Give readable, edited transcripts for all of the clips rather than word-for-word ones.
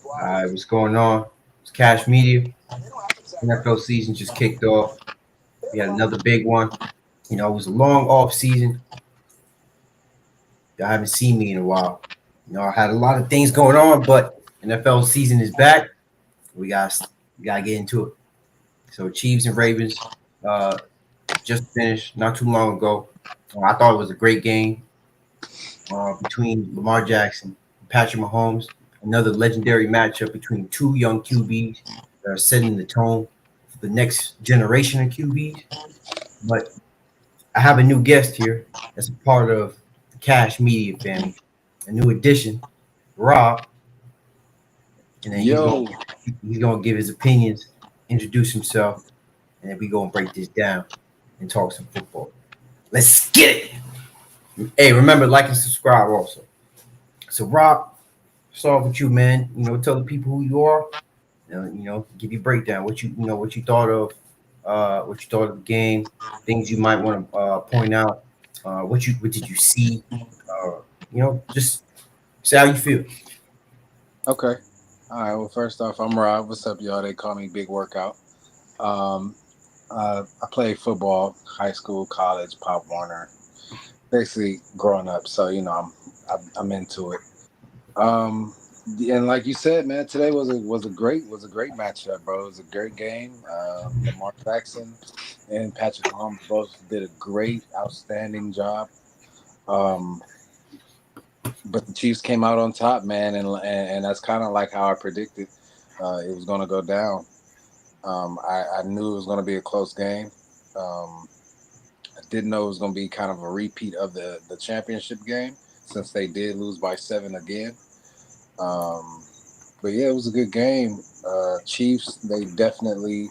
What's going on? It's Cash Media. NFL season just kicked off. We had another big one. It was a long off season. Y'all haven't seen me in a while. I had a lot of things going on, but NFL season is back. We gotta get into it. So Chiefs and Ravens uh, just finished not too long ago. I thought it was a great game between Lamar Jackson and Patrick Mahomes. Another legendary matchup between two young QBs that are setting the tone for the next generation of QBs. But I have a new guest here that's a part of the Cash Media family, a new addition, Rob, and then he's Yo, gonna he's gonna give his opinions, introduce himself, and then we gonna break this down and talk some football. Let's get it. Hey, remember like and subscribe also. So Rob, start with you, man. Tell the people who you are. Give you a breakdown. What you thought of, the game, things you might want to point out. What did you see? Just say how you feel. okay. All right. Well, first off, I'm Rob. What's up, y'all? They call me Big Workout. Um, I played football, high school, college, Pop Warner, basically growing up. So I'm into it. Um, and like you said, man, today was a great matchup, bro. It was a great game. Lamar Jackson and Patrick Mahomes both did a great, outstanding job. Um, but the Chiefs came out on top, man, and that's kind of like how I predicted it was going to go down. I knew it was going to be a close game. Um, I didn't know it was going to be kind of a repeat of the championship game since they did lose by 7 again. Um, but yeah, it was a good game. Chiefs, they definitely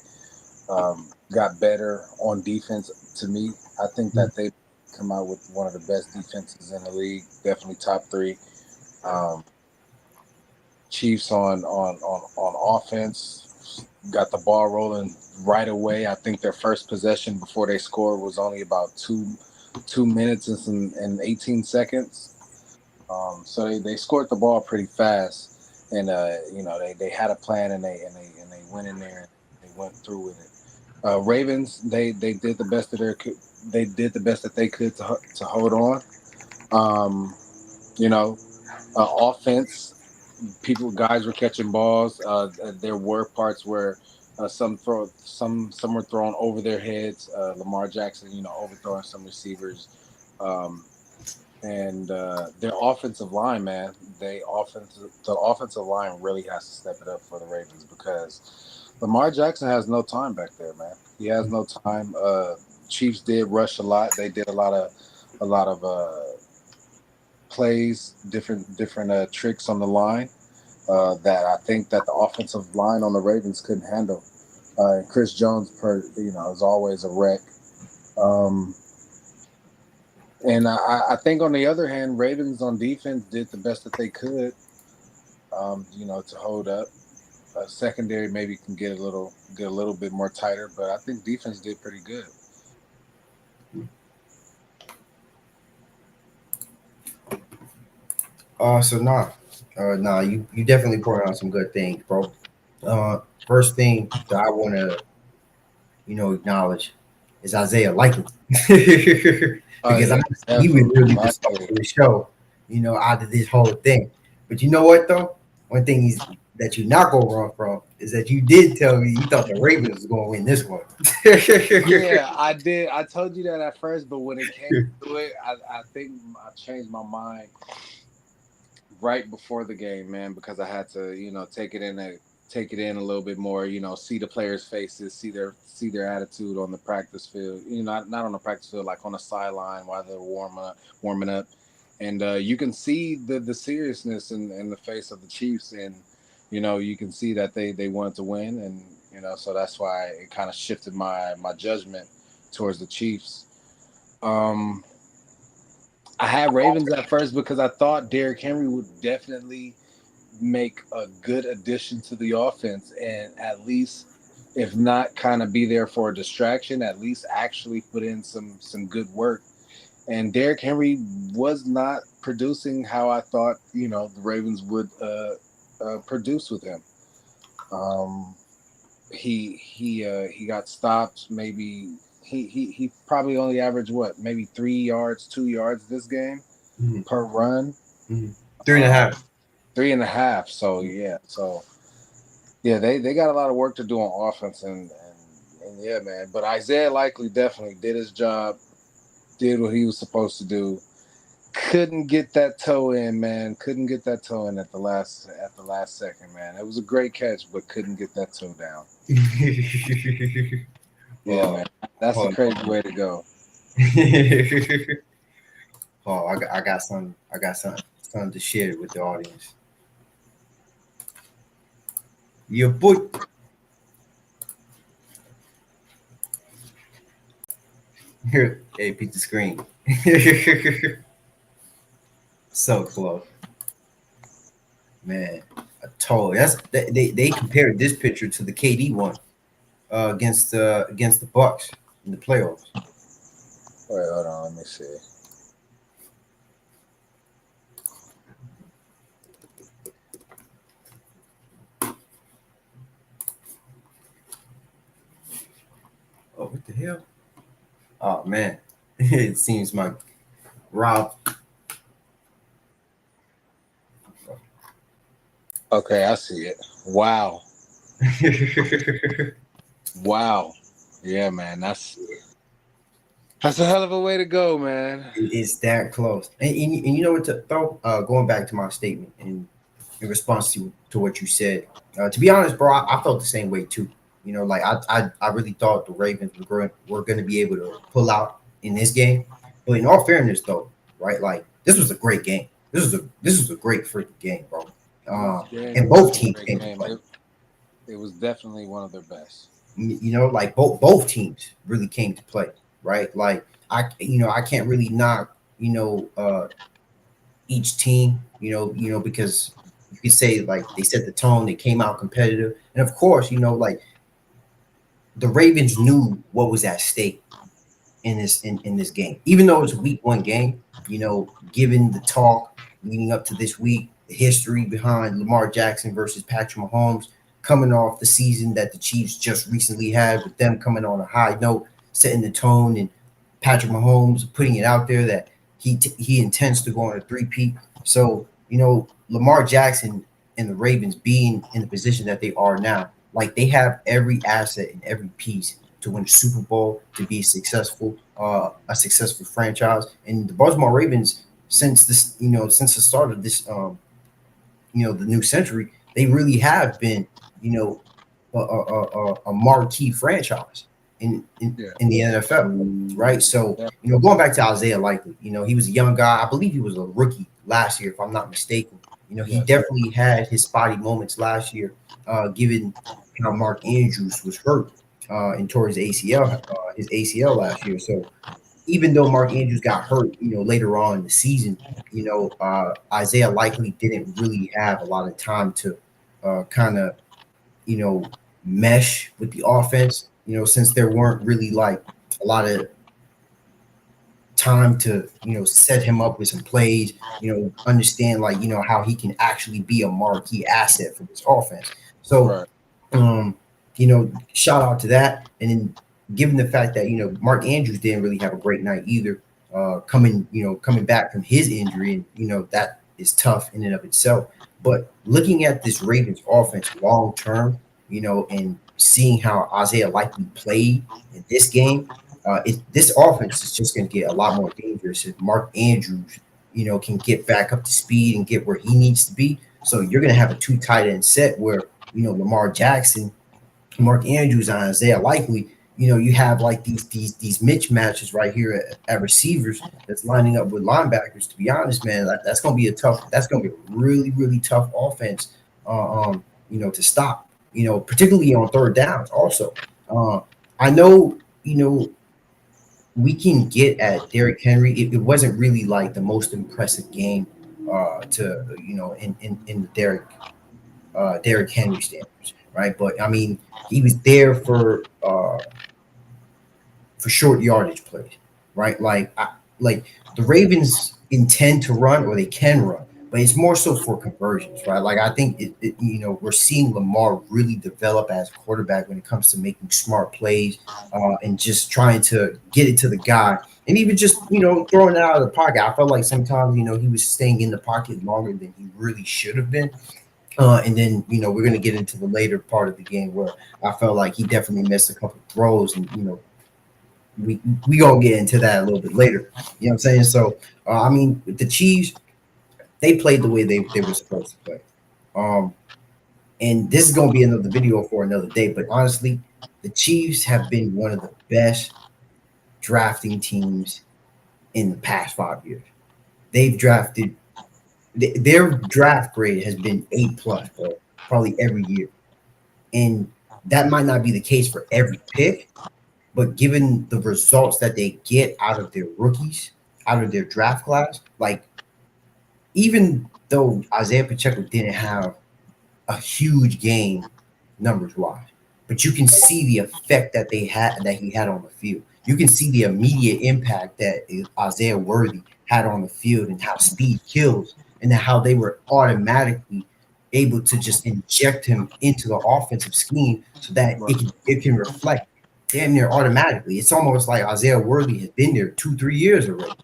got better on defense. To me, I think that they come out with one of the best defenses in the league. Definitely top three. Um, Chiefs on offense got the ball rolling right away. I think their first possession before they scored was only about 2 minutes and 18 seconds. So they scored the ball pretty fast, and they had a plan and they went in there and they went through with it. Ravens, they did the best that they did the best that they could to hold on. Um, you know, Offense, people guys were catching balls. There were parts where some were thrown over their heads. Lamar Jackson, overthrowing some receivers, um, and their offensive line, man, the offensive line really has to step it up for the Ravens because Lamar Jackson has no time back there, man. He has no time. Chiefs did rush a lot. They did a lot of plays, different tricks on the line that I think that the offensive line on the Ravens couldn't handle. And Chris Jones, is always a wreck. Um, and I think on the other hand, Ravens on defense did the best that they could, to hold up. Secondary maybe can get a little bit more tighter, but I think defense did pretty good. You definitely pointed out some good things, bro. First thing that I want to acknowledge is Isaiah Likely because Yeah, honestly, he was absolutely. really the star of the show, out of this whole thing. But you know what though? One thing that you not go wrong from is that you did tell me you thought the Ravens was going to win this one. Yeah, I did. I told you that at first, but when it came to it, I think I changed my mind right before the game, man, because I had to, take it in a little bit more, see the players' faces, see their attitude on the practice field, not on the practice field, like on the sideline while they're warming up, and you can see the seriousness in the face of the Chiefs, and you can see that they wanted to win, and so that's why it kind of shifted my judgment towards the Chiefs. Um, I had Ravens at first because I thought Derrick Henry would definitely make a good addition to the offense and at least, if not kind of be there for a distraction, at least actually put in some good work. And Derrick Henry was not producing how I thought the Ravens would produce with him. Um, he got stopped. Maybe he probably only averaged what, maybe 3 yards, 2 yards this game Mhm, per run. mhm. Three and a Um, half. 3.5. So yeah, they got a lot of work to do on offense and yeah, man. But Isaiah Likely definitely did his job, did what he was supposed to do. Couldn't get that toe in, man. Couldn't get that toe in at the last second, man. It was a great catch, but couldn't get that toe down. Yeah, Oh, man. That's a oh, crazy way to go. oh, I got something to share with the audience. Your boy, here, hey, peek the screen. So close, man. I told you. They compared this picture to the KD one against the Bucks in the playoffs. Wait, hold on. Let me see. Oh, what the hell? Oh man, it seems my Rob. Okay, I see it. Wow. Wow. Yeah, man. That's a hell of a way to go, man. It's that close. And you know what, though? Going back to my statement and in response to what you said, to be honest, bro, I felt the same way too. You know, like I really thought the Ravens were going to be able to pull out in this game. But in all fairness, though, right? Like this was a great game. This was a great freaking game, bro. This Uh, game and was both a teams great came to game. play. It was definitely one of their best. You know, like both teams really came to play, right? Like I can't really knock each team, because you could say like they set the tone, they came out competitive, and of course, like the Ravens knew what was at stake in this game, even though it's a week one game. Given the talk leading up to this week, the history behind Lamar Jackson versus Patrick Mahomes, coming off the season that the Chiefs just recently had, with them coming on a high note, setting the tone, and Patrick Mahomes putting it out there that he intends to go on a three-peat. So Lamar Jackson and the Ravens being in the position that they are now, like they have every asset and every piece to win a Super Bowl, to be a successful franchise. And the Baltimore Ravens, since the start of this, the new century, they really have been, you know, a marquee franchise in, in Yeah. in the NFL, right? So, Yeah. going back to Isaiah Likely, he was a young guy. I believe he was a rookie last year, if I'm not mistaken. He Yes. definitely had his spotty moments last year, given how Mark Andrews was hurt and tore his ACL last year. So even though Mark Andrews got hurt, later on in the season, Isaiah Likely didn't really have a lot of time to kind of, you know, mesh with the offense, since there weren't really like a lot of time to, set him up with some plays, understand like, how he can actually be a marquee asset for this offense. So, Right. um, shout out to that. And then given the fact that, Mark Andrews didn't really have a great night either, coming back from his injury, and, that is tough in and of itself. But looking at this Ravens offense long term, and seeing how Isaiah Likely played in this game, this offense is just going to get a lot more dangerous if Mark Andrews, can get back up to speed and get where he needs to be. So you're going to have a two tight end set where, Lamar Jackson, Mark Andrews, and Isaiah Likely, you have like these mismatches right here at receivers that's lining up with linebackers. To be honest, man, that's going to be a really, really tough offense, to stop, particularly on third downs also. I know, we can get at Derrick Henry. It wasn't really like the most impressive game to in the Derrick Henry standards, right? But I mean, he was there for short yardage plays, right? Like the Ravens intend to run, or they can run, but it's more so for conversions, right? Like I think we're seeing Lamar really develop as a quarterback when it comes to making smart plays and just trying to get it to the guy, and even just throwing it out of the pocket. I felt like sometimes he was staying in the pocket longer than he really should have been. And then we're gonna get into the later part of the game where I felt like he definitely missed a couple of throws, and we gonna get into that a little bit later. You know what I'm saying? So I mean, the Chiefs, they played the way they were supposed to play. Um, and this is gonna be another video for another day. But honestly, the Chiefs have been one of the best drafting teams in the past 5 years. They've drafted their draft grade has been A+, bro, probably every year. And that might not be the case for every pick, but given the results that they get out of their rookies, out of their draft class, like even though Isaiah Pacheco didn't have a huge game numbers wise, but you can see the effect that he had on the field. You can see the immediate impact that Isaiah Worthy had on the field and how speed kills, and then how they were automatically able to just inject him into the offensive scheme so that Right. it can reflect damn near automatically. It's almost like Isaiah Worthy has been there 2-3 years already.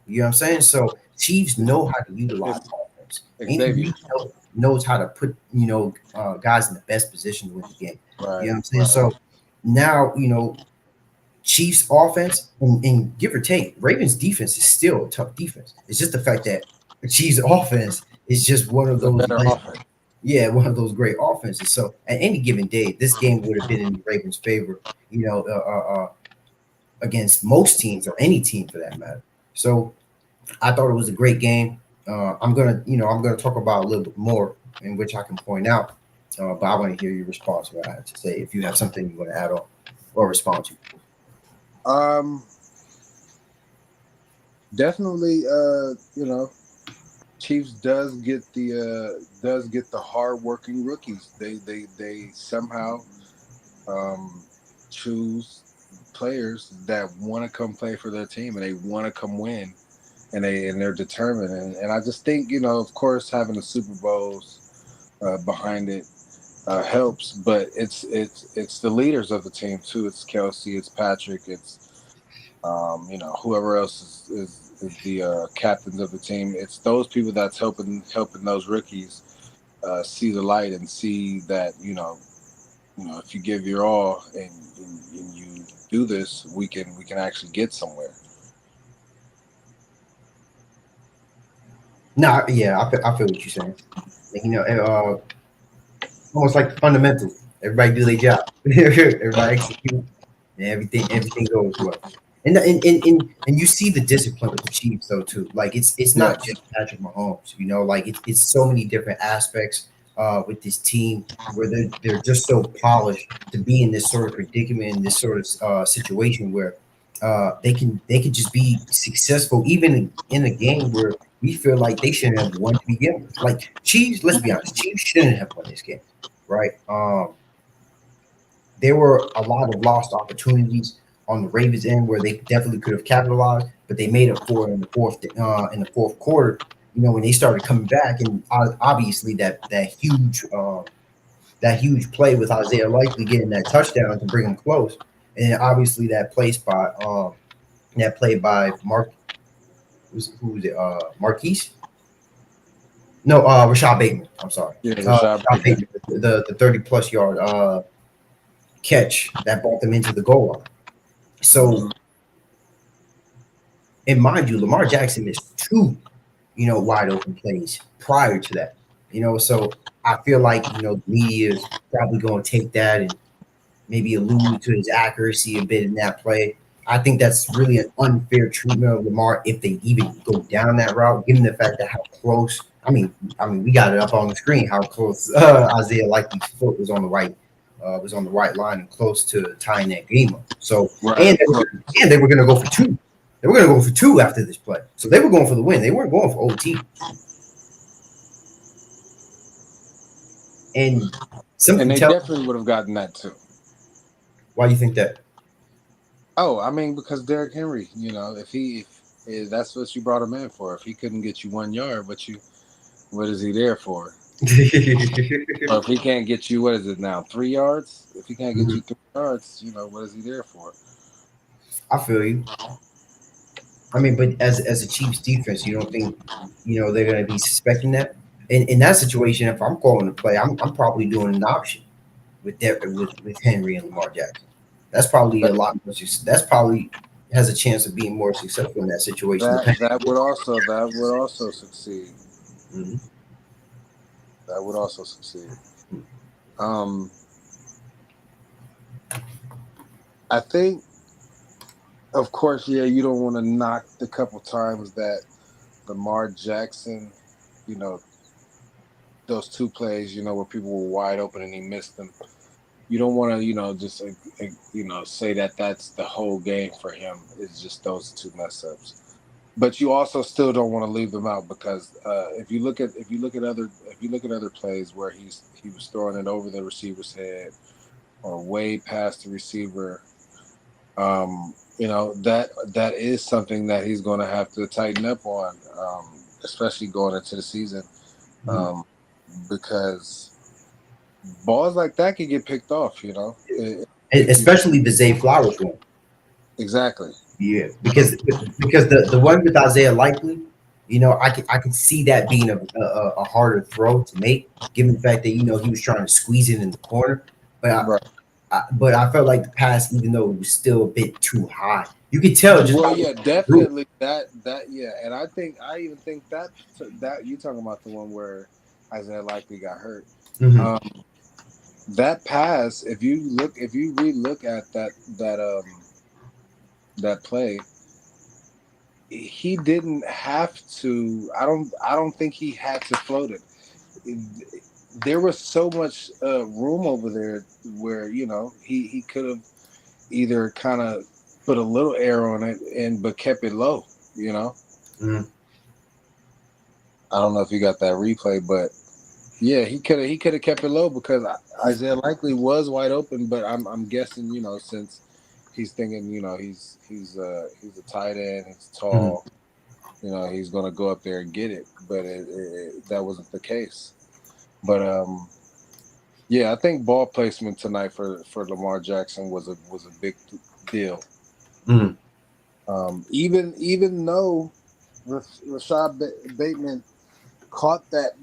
You know what I'm saying? So Chiefs know how to utilize It's offense. Andy Xavier. Reid knows how to put guys in the best position to win the game. You Right. know what I'm saying? So now Chiefs offense and give or take, Ravens defense is still a tough defense. It's just the fact that the Chiefs offense is just one of It's a those better offense. yeah, one of those great offenses. So at any given day, this game would have been in the Ravens' favor, against most teams or any team for that matter. So I thought it was a great game. I'm gonna talk about a little bit more in which I can point out, but I want to hear your response to what I had to say. If you have something you want to add on or respond to. Um, definitely. Chiefs does get the hardworking rookies. They somehow um, choose players that want to come play for their team and they want to come win, and they're determined. And I just think of course, having the Super Bowls behind it helps, but it's the leaders of the team too. It's Kelsey, it's Patrick, it's whoever else is the captains of the team. It's those people that's helping those rookies see the light and see that if you give your all and you do this, we can actually get somewhere. No, yeah, I feel what you're saying. Like, almost like the fundamentals. Everybody do their job. Everybody execute, and everything goes well. And you see the discipline with the Chiefs though too. Like it's not Yes, just Patrick Mahomes. Like it's so many different aspects with this team where they're just so polished to be in this sort of predicament, in this sort of situation where they can just be successful even in a game where we feel like they shouldn't have won to begin with. Like Chiefs, let's be honest, Chiefs shouldn't have won this game, right? There were a lot of lost opportunities on the Ravens end where they definitely could have capitalized, but they made up for it in the fourth quarter. When they started coming back, and obviously that huge play with Isaiah Likely getting that touchdown to bring them close, and obviously that play by who was it? Marquise? No, Rashad Bateman. I'm sorry, yeah, Rashad Rashad Bateman. Bateman, the 30+ yard catch that brought them into the goal line. So, and mind you, Lamar Jackson missed two, wide open plays prior to that. So I feel like the media is probably going to take that and maybe allude to his accuracy a bit in that play. I think that's really an unfair treatment of Lamar if they even go down that route, given the fact that how close. We got it up on the screen how close Isaiah Likely's foot was on the right line and close to tying that game up. So Right. and they were going to go for two. They were going to go for two after this play. So they were going for the win. They weren't going for OT. And And something they tells definitely would have gotten that too. why do you think that? Oh, I mean, because Derrick Henry, if that's what you brought him in for. If he couldn't get you 1 yard, but What is he there for? Or if he can't get you, what is it now? 3 yards? If he can't get Mhm. you 3 yards, what is he there for? I feel you. I mean, but as a Chiefs defense, you don't think they're going to be suspecting that? In that situation, if I'm calling the play, I'm probably doing an option with Henry and Lamar Jackson. That's probably a lot more. That's probably has a chance of being more successful in that situation. That Depending. that would also succeed. Mhm. That would also succeed. Um, I think, of course, yeah, you don't want to knock the couple times that Lamar Jackson, you know, those two plays, where people were wide open and he missed them. You don't want to, just say that that's the whole game for him. It's just those two mess ups. But you also still don't want to leave them out because if you look at other plays where he was throwing it over the receiver's head or way past the receiver, that is something that he's going to have to tighten up on, especially going into the season, Mhm. um, because balls like that can get picked off. If you Especially the Zay Flowers one. exactly. Yeah, because the one with Isaiah Likely, I can see that being a harder throw to make, given the fact that he was trying to squeeze it in the corner. But Right. I felt like the pass, even though it was still a bit too high, you could tell just Well, by yeah, through. definitely that yeah, and I even think that you talking about the one where Isaiah likely got hurt. Hmm. Um, that pass, if you re-look at that play, he didn't have to. I don't think he had to float it. There was so much room over there where he could have either kind of put a little air on it and but kept it low. You know, Hmm. I don't know if you got that replay, but yeah, he could have kept it low because Isaiah likely was wide open. But I'm guessing since he's thinking he's a tight end, he's Hmm. tall, he's gonna go up there and get it. But that wasn't the case. But yeah, I think ball placement tonight for Lamar Jackson was a big deal. Hmm. Even though Rashad Bateman caught that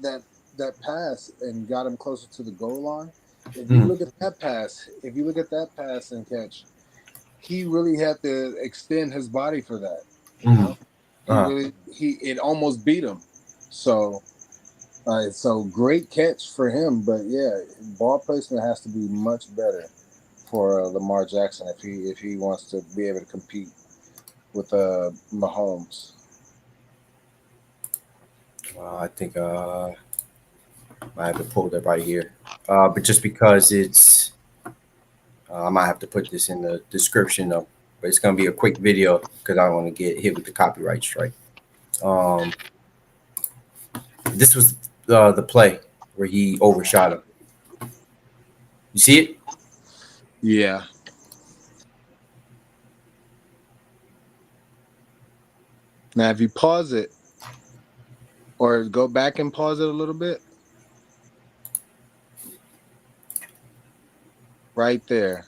pass and got him closer to the goal line. Hmm. If you look at that pass and catch, he really had to extend his body for that. You Hmm. know, he Uh, really he it almost beat him. So great catch for him. But yeah, ball placement has to be much better for Lamar Jackson if he wants to be able to compete with Mahomes. I think I have it pulled up right here. But just because I might have to put this in the description of, but it's gonna be a quick video because I don't want to get hit with the copyright strike. Um, this was the play where he overshot him. You see it? Yeah. Now, if you pause it or go back and pause it a little bit, right there.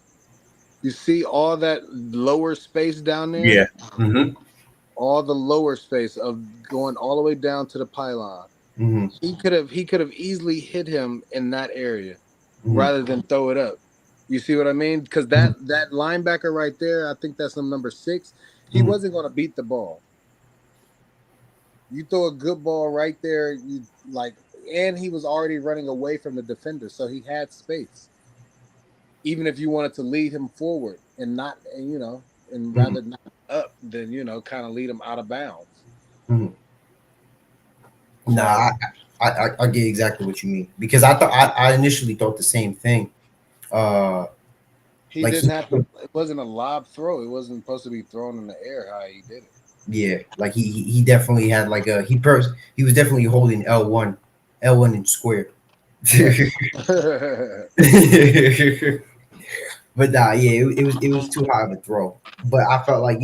You see all that lower space down there? Yeah. Mm-hmm. All the lower space of going all the way down to the pylon. Mm-hmm. He could have easily hit him in that area Mm-hmm. rather than throw it up. You see what I mean? Because Mm-hmm. that linebacker right there, I think that's number 6. He Mm-hmm. wasn't going to beat the ball. You throw a good ball right there, and he was already running away from the defender, so he had space. Even if you wanted to lead him forward and not, and Mm-hmm. rather not up than kind of lead him out of bounds. Mm-hmm. So Nah, I get exactly what you mean because I initially thought the same thing. Uh, he like didn't have to. It wasn't a lob throw. It wasn't supposed to be thrown in the air. How he did it. yeah, like he definitely had like he was definitely holding L1 in square. Yes. But nah, yeah, it was too high of a throw. But I felt like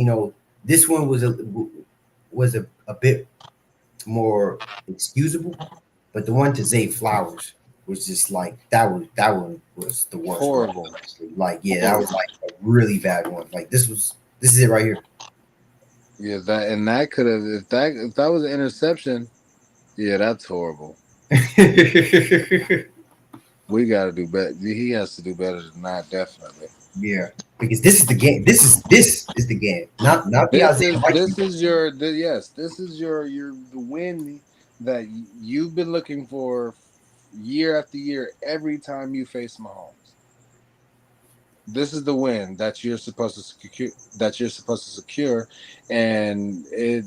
this one was a bit more excusable. but the one to Zay Flowers was just like that one was the worst one. Horrible. Honestly. Like yeah, that was Horrible. like a really bad one. Like this is it right here. Yeah, that could have if that was an interception. Yeah, that's horrible. We got to do better. He has to do better than that, definitely. Yeah, because this is the game. This is the game. Not the This Isaiah is Likely. this is your yes. This is your the win that you've been looking for year after year. Every time you face Mahomes, this is the win that you're supposed to secure. That you're supposed to secure, and it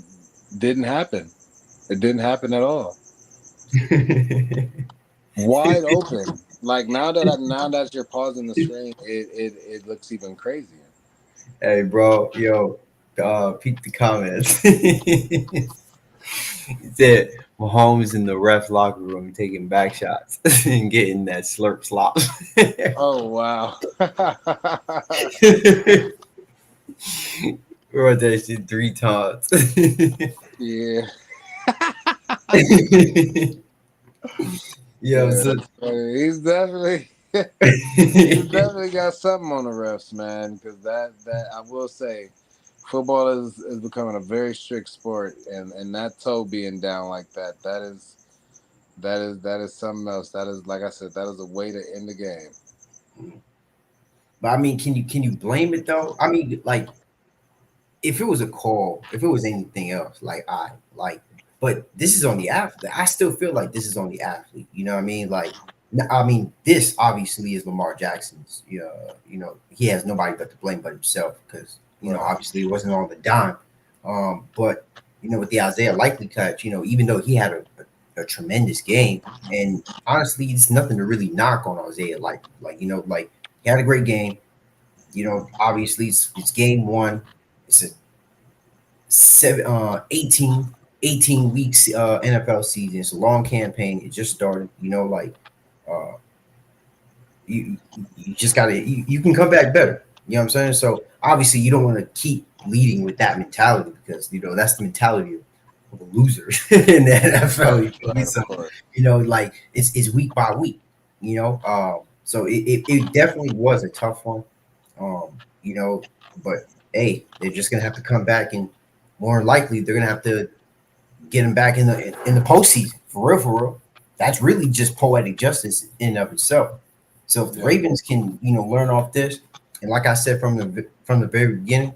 didn't happen. It didn't happen at all. Wide open. Like now that you're pausing the screen, it looks even crazier. Hey, bro, yo, peep the comments. He said Mahomes in the ref locker room taking back shots and getting that slurp slop. Oh wow. Wrote that shit 3 times. Yeah. Yo, Yeah, so that's funny. He's definitely got something on the refs, man. Because that I will say, football is becoming a very strict sport, and that toe being down like that is something else. That is like I said, that is a way to end the game. but I mean, can you blame it though? I mean, like if it was a call, if it was anything else, like I like, but this is on the athlete. I still feel like this is on the athlete. You know what I mean? Like, I mean, this obviously is Lamar Jackson's. He has nobody but to blame but himself because Right. obviously it wasn't on the dime. But with the Isaiah Likely catch, even though he had a tremendous game, and honestly, it's nothing to really knock on Isaiah Likely. Like he had a great game. Obviously it's game one. It's a 18 weeks NFL season. It's a long campaign. It just started. Uh, you just gotta you can come back better. You know what I'm saying? So obviously you don't want to keep leading with that mentality because that's the mentality of a loser in the NFL. Right. You feel me? Right. So Of course. like it's week by week. So it definitely was a tough one. You know, but hey, they're just gonna have to come back and more than likely they're gonna have to get him back in the postseason for real, for real. That's really just poetic justice in and of itself. So if the Yeah. Ravens can learn off this, and like I said from the very beginning,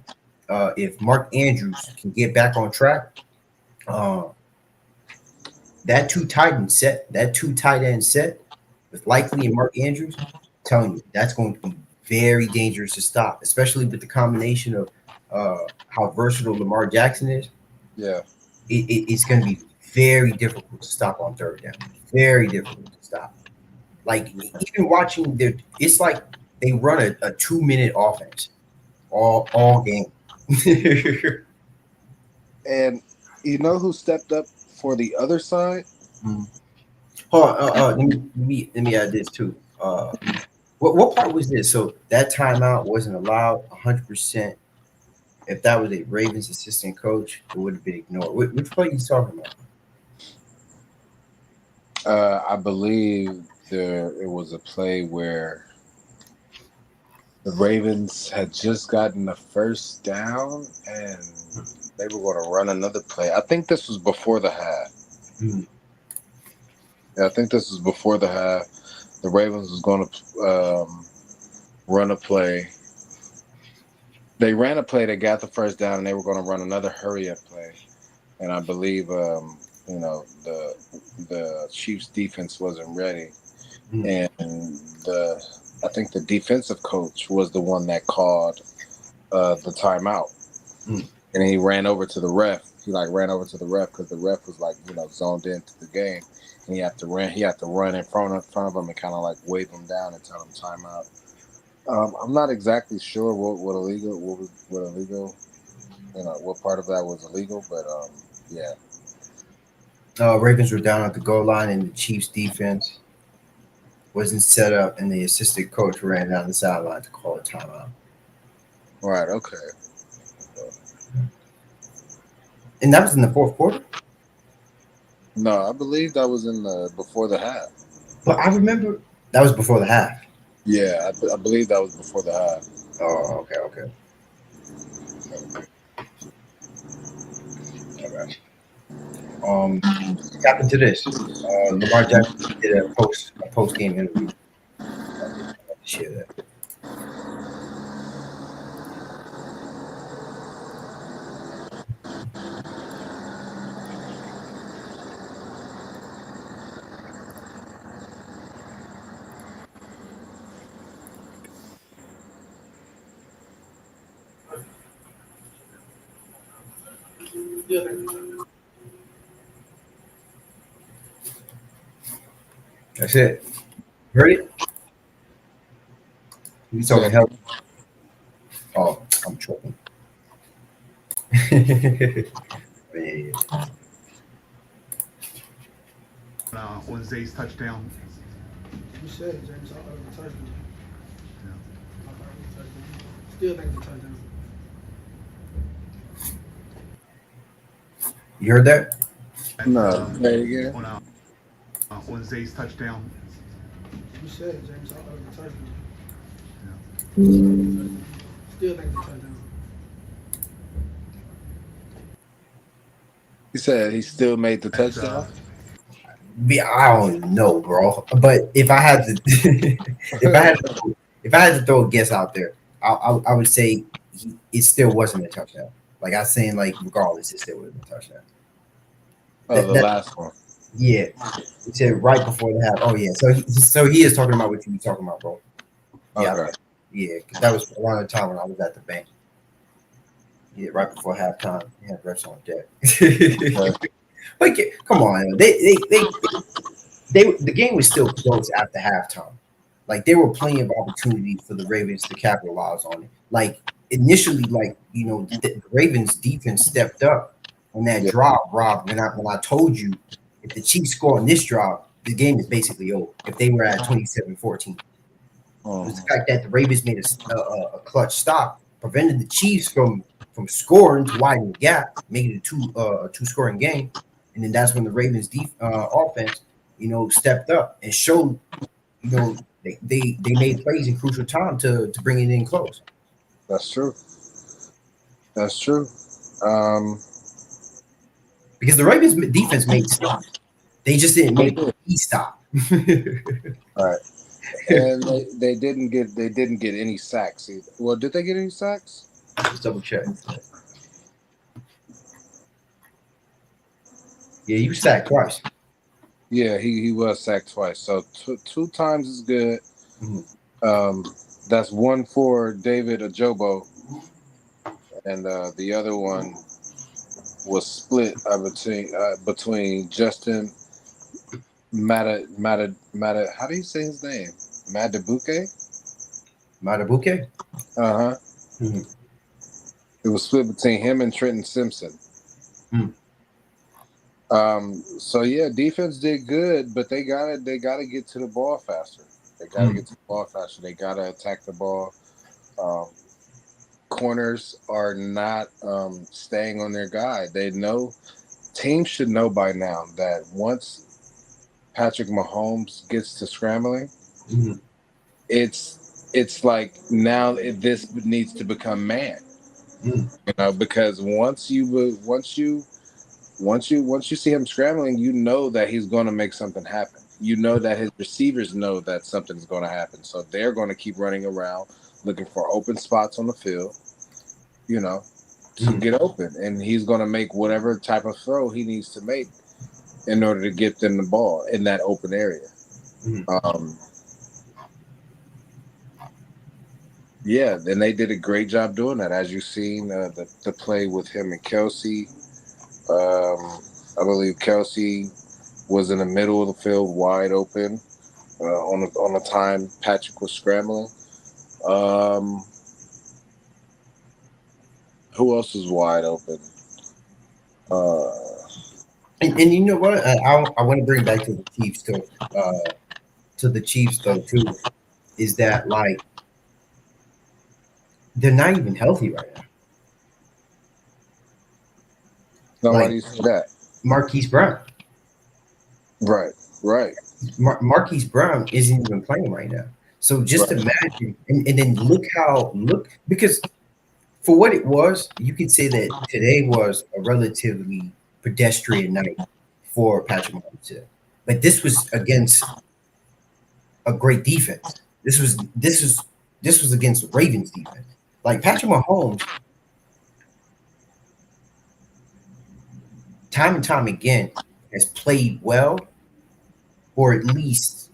if Mark Andrews can get back on track, uh, that two tight end set with Likely and Mark Andrews, I'm telling you that's going to be very dangerous to stop, especially with the combination of how versatile Lamar Jackson is. Yeah. It's going to be very difficult to stop on third down. Very difficult to stop. Like even watching it's like they run a 2 minute offense all game. And you know who stepped up for the other side? Mm. Hold on, let me add this too. What part was this? So that timeout wasn't allowed 100%. If that was a Ravens assistant coach, it would have been ignored. Which play are you talking about? I believe it was a play where the Ravens had just gotten the first down and they were going to run another play. I think this was before the half. Mm. Yeah, I think this was before the half. The Ravens was going to run a play. They ran a play. They got the first down, and they were going to run another hurry up play. And I believe, the Chiefs defense wasn't ready, Mm. and I think the defensive coach was the one that called the timeout, Mm. and he ran over to the ref. He ran over to the ref because the ref was zoned into the game, and he had to run in front of him and kind of wave him down and tell him timeout. I'm not exactly sure what illegal, what part of that was illegal, but yeah. Ravens were down at the goal line, and the Chiefs defense wasn't set up, and the assistant coach ran down the sideline to call a timeout. Right. Okay. And that was in the fourth quarter. No, I believe that was in the before the half. But I remember that was before the half. Yeah, I believe that was before the half. Oh, okay, okay. I got you. Tap into this. Lamar Jackson did a post game interview. Share that. That's it. Heard it? We talking So hell. Oh, I'm tripping. Man. On Zay's touchdown. You said James, I thought it was a touchdown. Yeah. I thought it was a touchdown. Still think it's a touchdown. You heard that? no, play it again. On Zay's touchdown. You said James, I thought it was a touchdown. Yeah. Still think it's a touchdown. He said he still made the touchdown. I don't know, bro. But if I had to, if I had to throw a guess out there, I would say it still wasn't a touchdown. Like I was saying, like regardless, it still would have been a touchdown. Oh, the last one. Yeah, he said right before the half. Oh yeah, so he is talking about what you were talking about, bro. Yeah, Okay. yeah, 'cause that was around the time when I was at the bank. Yeah, right before halftime, he had refs on deck. Like, come on, the game was still close after halftime. Like there were plenty of opportunities for the Ravens to capitalize on it. Like initially, like the Ravens defense stepped up on that Yeah. drive, Rob. When I told you if the Chiefs score on this drive, the game is basically over. If they were at 27-14, it was the fact that the Ravens made a clutch stop, prevented the Chiefs from scoring to widen the gap, making it a two scoring game, and then that's when the Ravens offense, stepped up and showed, they made plays in crucial time to bring it in close. That's true. That's true. Um, Because the Ravens defense made stops, they just didn't they make did. the stop. Right. And they didn't get any sacks either. Well, did they get any sacks? Let's double check. Yeah, you sacked twice. Yeah, he was sacked twice. So two times is good. Mhm. That's one for David Ajobo, and the other one was split between Justin Mata. How do you say his name? Matabuke. Matabuke. Uh huh. Mhm. It was split between him and Trenton Simpson. Hmm. So yeah, defense did good, but they gotta get to the ball faster. They gotta get to the ball faster. They gotta attack the ball. Um, Corners are not staying on their guy. They know teams should know by now that once Patrick Mahomes gets to scrambling, Mhm. it's like now this needs to become man. Mhm. Because once you see him scrambling, you know that he's going to make something happen. You know that his receivers know that something's going to happen, so they're going to keep running around looking for open spots on the field. You know, to Mhm. get open, and he's going to make whatever type of throw he needs to make in order to get them the ball in that open area. Mhm. Um, yeah, and they did a great job doing that, as you've seen the play with him and Kelsey. I believe Kelsey was in the middle of the field, wide open, on the time Patrick was scrambling. Um, who else was wide open? Uh, And you know what? I want to bring back to the Chiefs too. To the Chiefs though too, is that like they're not even healthy right now. no, why do Like you say that? Marquise Brown. Right. Marquise Brown isn't even playing right now. So just Right. imagine, and then look because for what it was, you could say that today was a relatively pedestrian night for Patrick Mahomes today. But this was against a great defense. This was against the Ravens defense. Like Patrick Mahomes, time and time again, has played well, or at least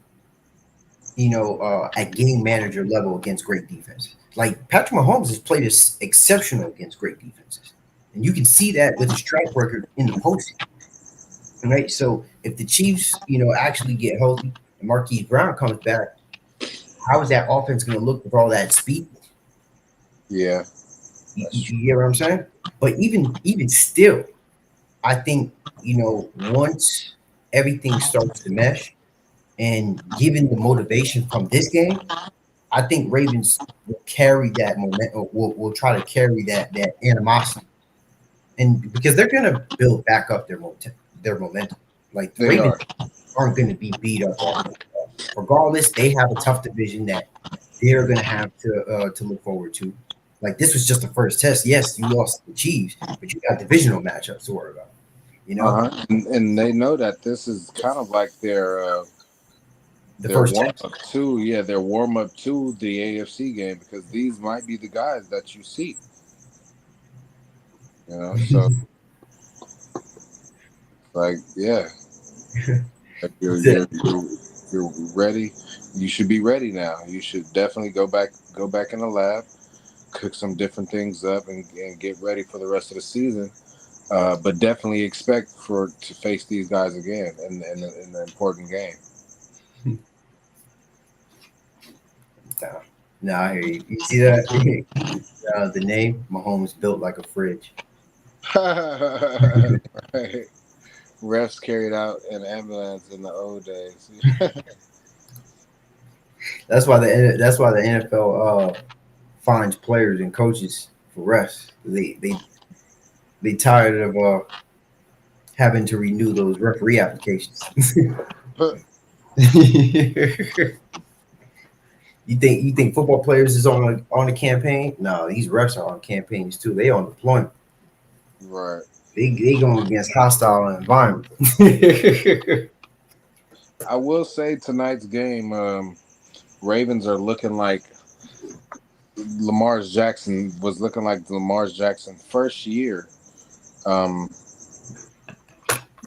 at game manager level against great defenses. Like Patrick Mahomes has played exceptional against great defenses, and you can see that with his track record in the postseason. Right. So if the Chiefs, actually get healthy and Marquise Brown comes back, how is that offense going to look with all that speed? Yeah. You get what I'm saying? But even still, I think once everything starts to mesh, and given the motivation from this game, I think Ravens will carry that momentum. Will try to carry that animosity, and because they're going to build back up their momentum. Like the They Ravens are. aren't going to be beat up regardless. They have a tough division that they're going to have to look forward to. Like this was just the first test. Yes, you lost to the Chiefs, but you got divisional matchups to worry about. And they know that this is kind of like The their first warm test. up to their warm up to the AFC game, because these might be the guys that you see. So like if you're ready. You should be ready now. You should definitely go back in the lab, cook some different things up, and get ready for the rest of the season. But definitely expect to face these guys again in an important game. No, I hear you. You see that? The name Mahomes built like a fridge. Right. Refs carried out an ambulance in the old days. That's why the NFL fines players and coaches for refs. They tired of having to renew those referee applications. You think football players is on a campaign? No, these refs are on campaigns too. They on deployment. Right. They going against hostile environment. I will say tonight's game, Ravens are looking like Lamar Jackson was looking like Lamar Jackson first year, um,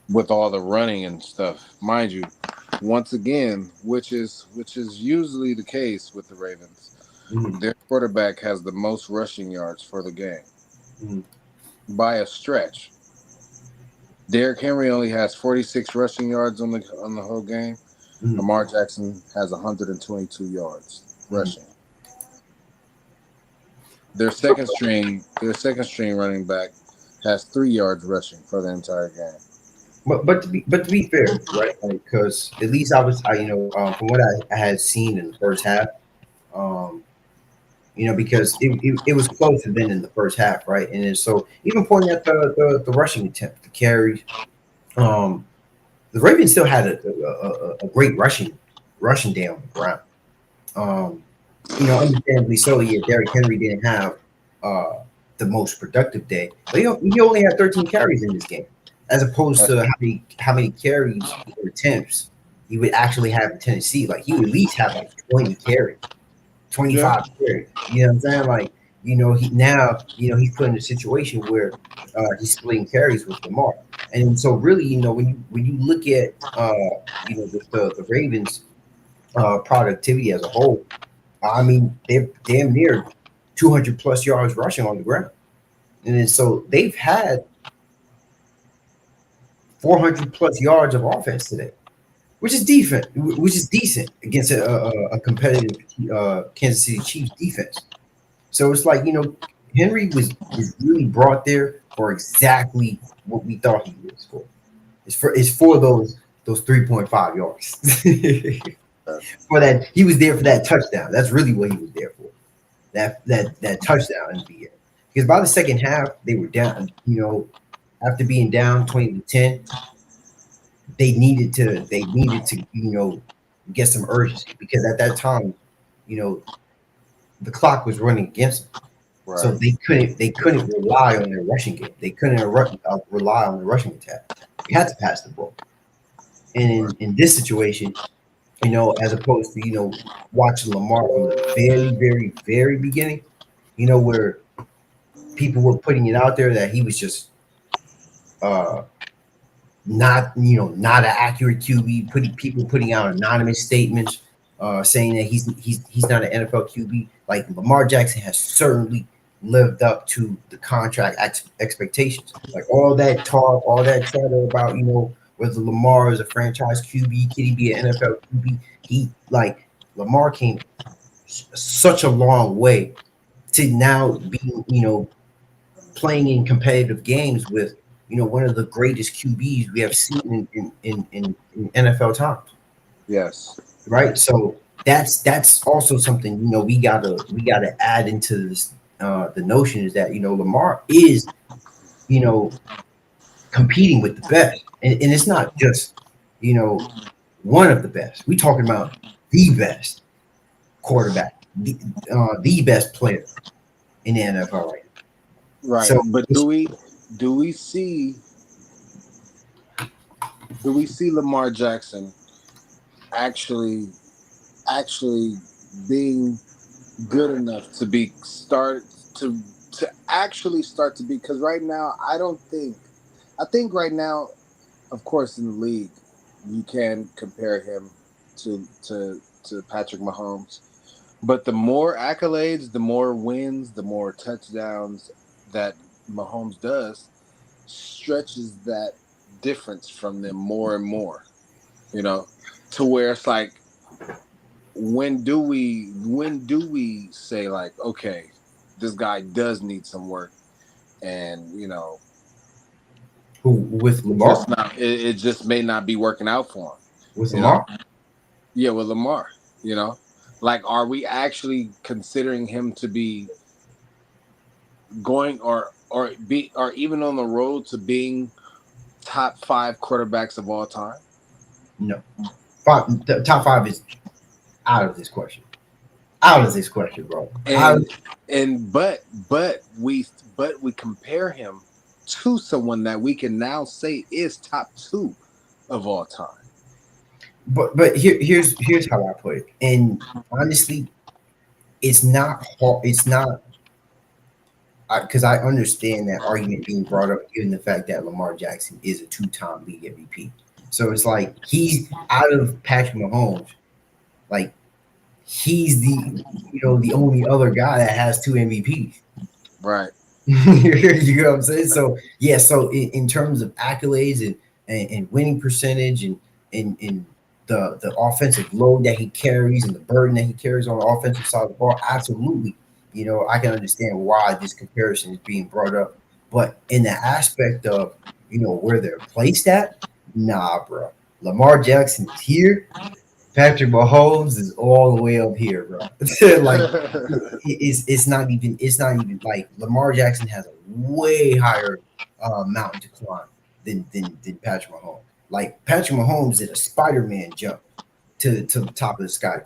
with all the running and stuff. Mind you, once again, which is usually the case with the Ravens. Mhm, Their quarterback has the most rushing yards for the game mhm, by a stretch. Derrick Henry only has 46 rushing yards on the whole game. mhm, Lamar Jackson has 122 yards mhm. rushing. Their second string running back has 3 yards rushing for the entire game. But to be fair, right? Because at least from what I had seen in the first half, um, because it was closer than in the first half, right? And then, so even pointing at the rushing attempt, the carries, um, the Ravens still had a great rushing day on the ground. Um, understandably so. Yeah, Derrick Henry didn't have uh, the most productive day, but he only had 13 carries in this game, as opposed That's to how many carries or attempts he would actually have in Tennessee. Like he would at least have like 20 carries, yeah. 25 carries. You know what I'm saying? Like he's put in a situation where he's splitting carries with Lamar, and so really when you look at the Ravens productivity as a whole. I mean, they're damn near 200 plus yards rushing on the ground. And then, so they've had 400 plus yards of offense today, which is decent against a competitive Kansas City Chiefs defense. So it's like, Henry was really brought there for exactly what we thought he was for. It's for those 3.5 yards. For that, he was there for that touchdown. That's really what he was there for. That touchdown in the end. Because by the second half, they were down. After being down 20-10, they needed to get some urgency because at that time, you know, the clock was running against them. So Right. they couldn't rely on their rushing game. They couldn't rely on the rushing attack. They had to pass the ball. And Right. in this situation, as opposed to watching Lamar from the very, very, very beginning, where people were putting it out there that he was just uh not an accurate QB, putting out anonymous statements saying that he's not an NFL QB. Like Lamar Jackson has certainly lived up to the contract expectations. Like all that talk, all that chatter about whether Lamar is a franchise QB, can he be an NFL QB? Lamar came such a long way to now being playing in competitive games with one of the greatest QBs we have seen in NFL times, Yes. right? So that's also something we gotta add into this. The notion is that Lamar is you know competing with the best, and it's not just you know one of the best. We're talking about the best quarterback, the best player in the NFL right now. Right. So But do we see Lamar Jackson actually being good enough to be start to actually start to be, because right now I think right now, of course, in the league you can compare him to Patrick Mahomes, but the more accolades, the more wins, the more touchdowns that Mahomes does stretches that difference from them more and more, you know, to where it's like, when do we say, like, okay, this guy does need some work, and who with Lamar? just not it just may not be working out for him, With you know. Lamar? Yeah, with Lamar, like, are we actually considering him to be going, or even on the road to being top 5 quarterbacks of all time? No. The top five is out of this question. Out of this question, bro. Out and and but we compare him to someone that we can now say is top 2 of all time. but here's how I put it. And honestly, it's not hard. It's not because I understand that argument being brought up, given the fact that Lamar Jackson is a two-time league MVP. So it's like he's out of Patrick Mahomes. Like he's the only other guy that has two MVPs. Right. You know what I'm saying? So yeah, so in terms of accolades and winning percentage and the offensive load that he carries and the burden that he carries on the offensive side of the ball, absolutely. I can understand why this comparison is being brought up. But in the aspect of where they're placed at, nah, bro. Lamar Jackson is here. Patrick Mahomes is all the way up here, bro. Like it's not even like Lamar Jackson has a way higher mountain to climb than Patrick Mahomes. Like Patrick Mahomes did a Spider-Man jump to the top of the sky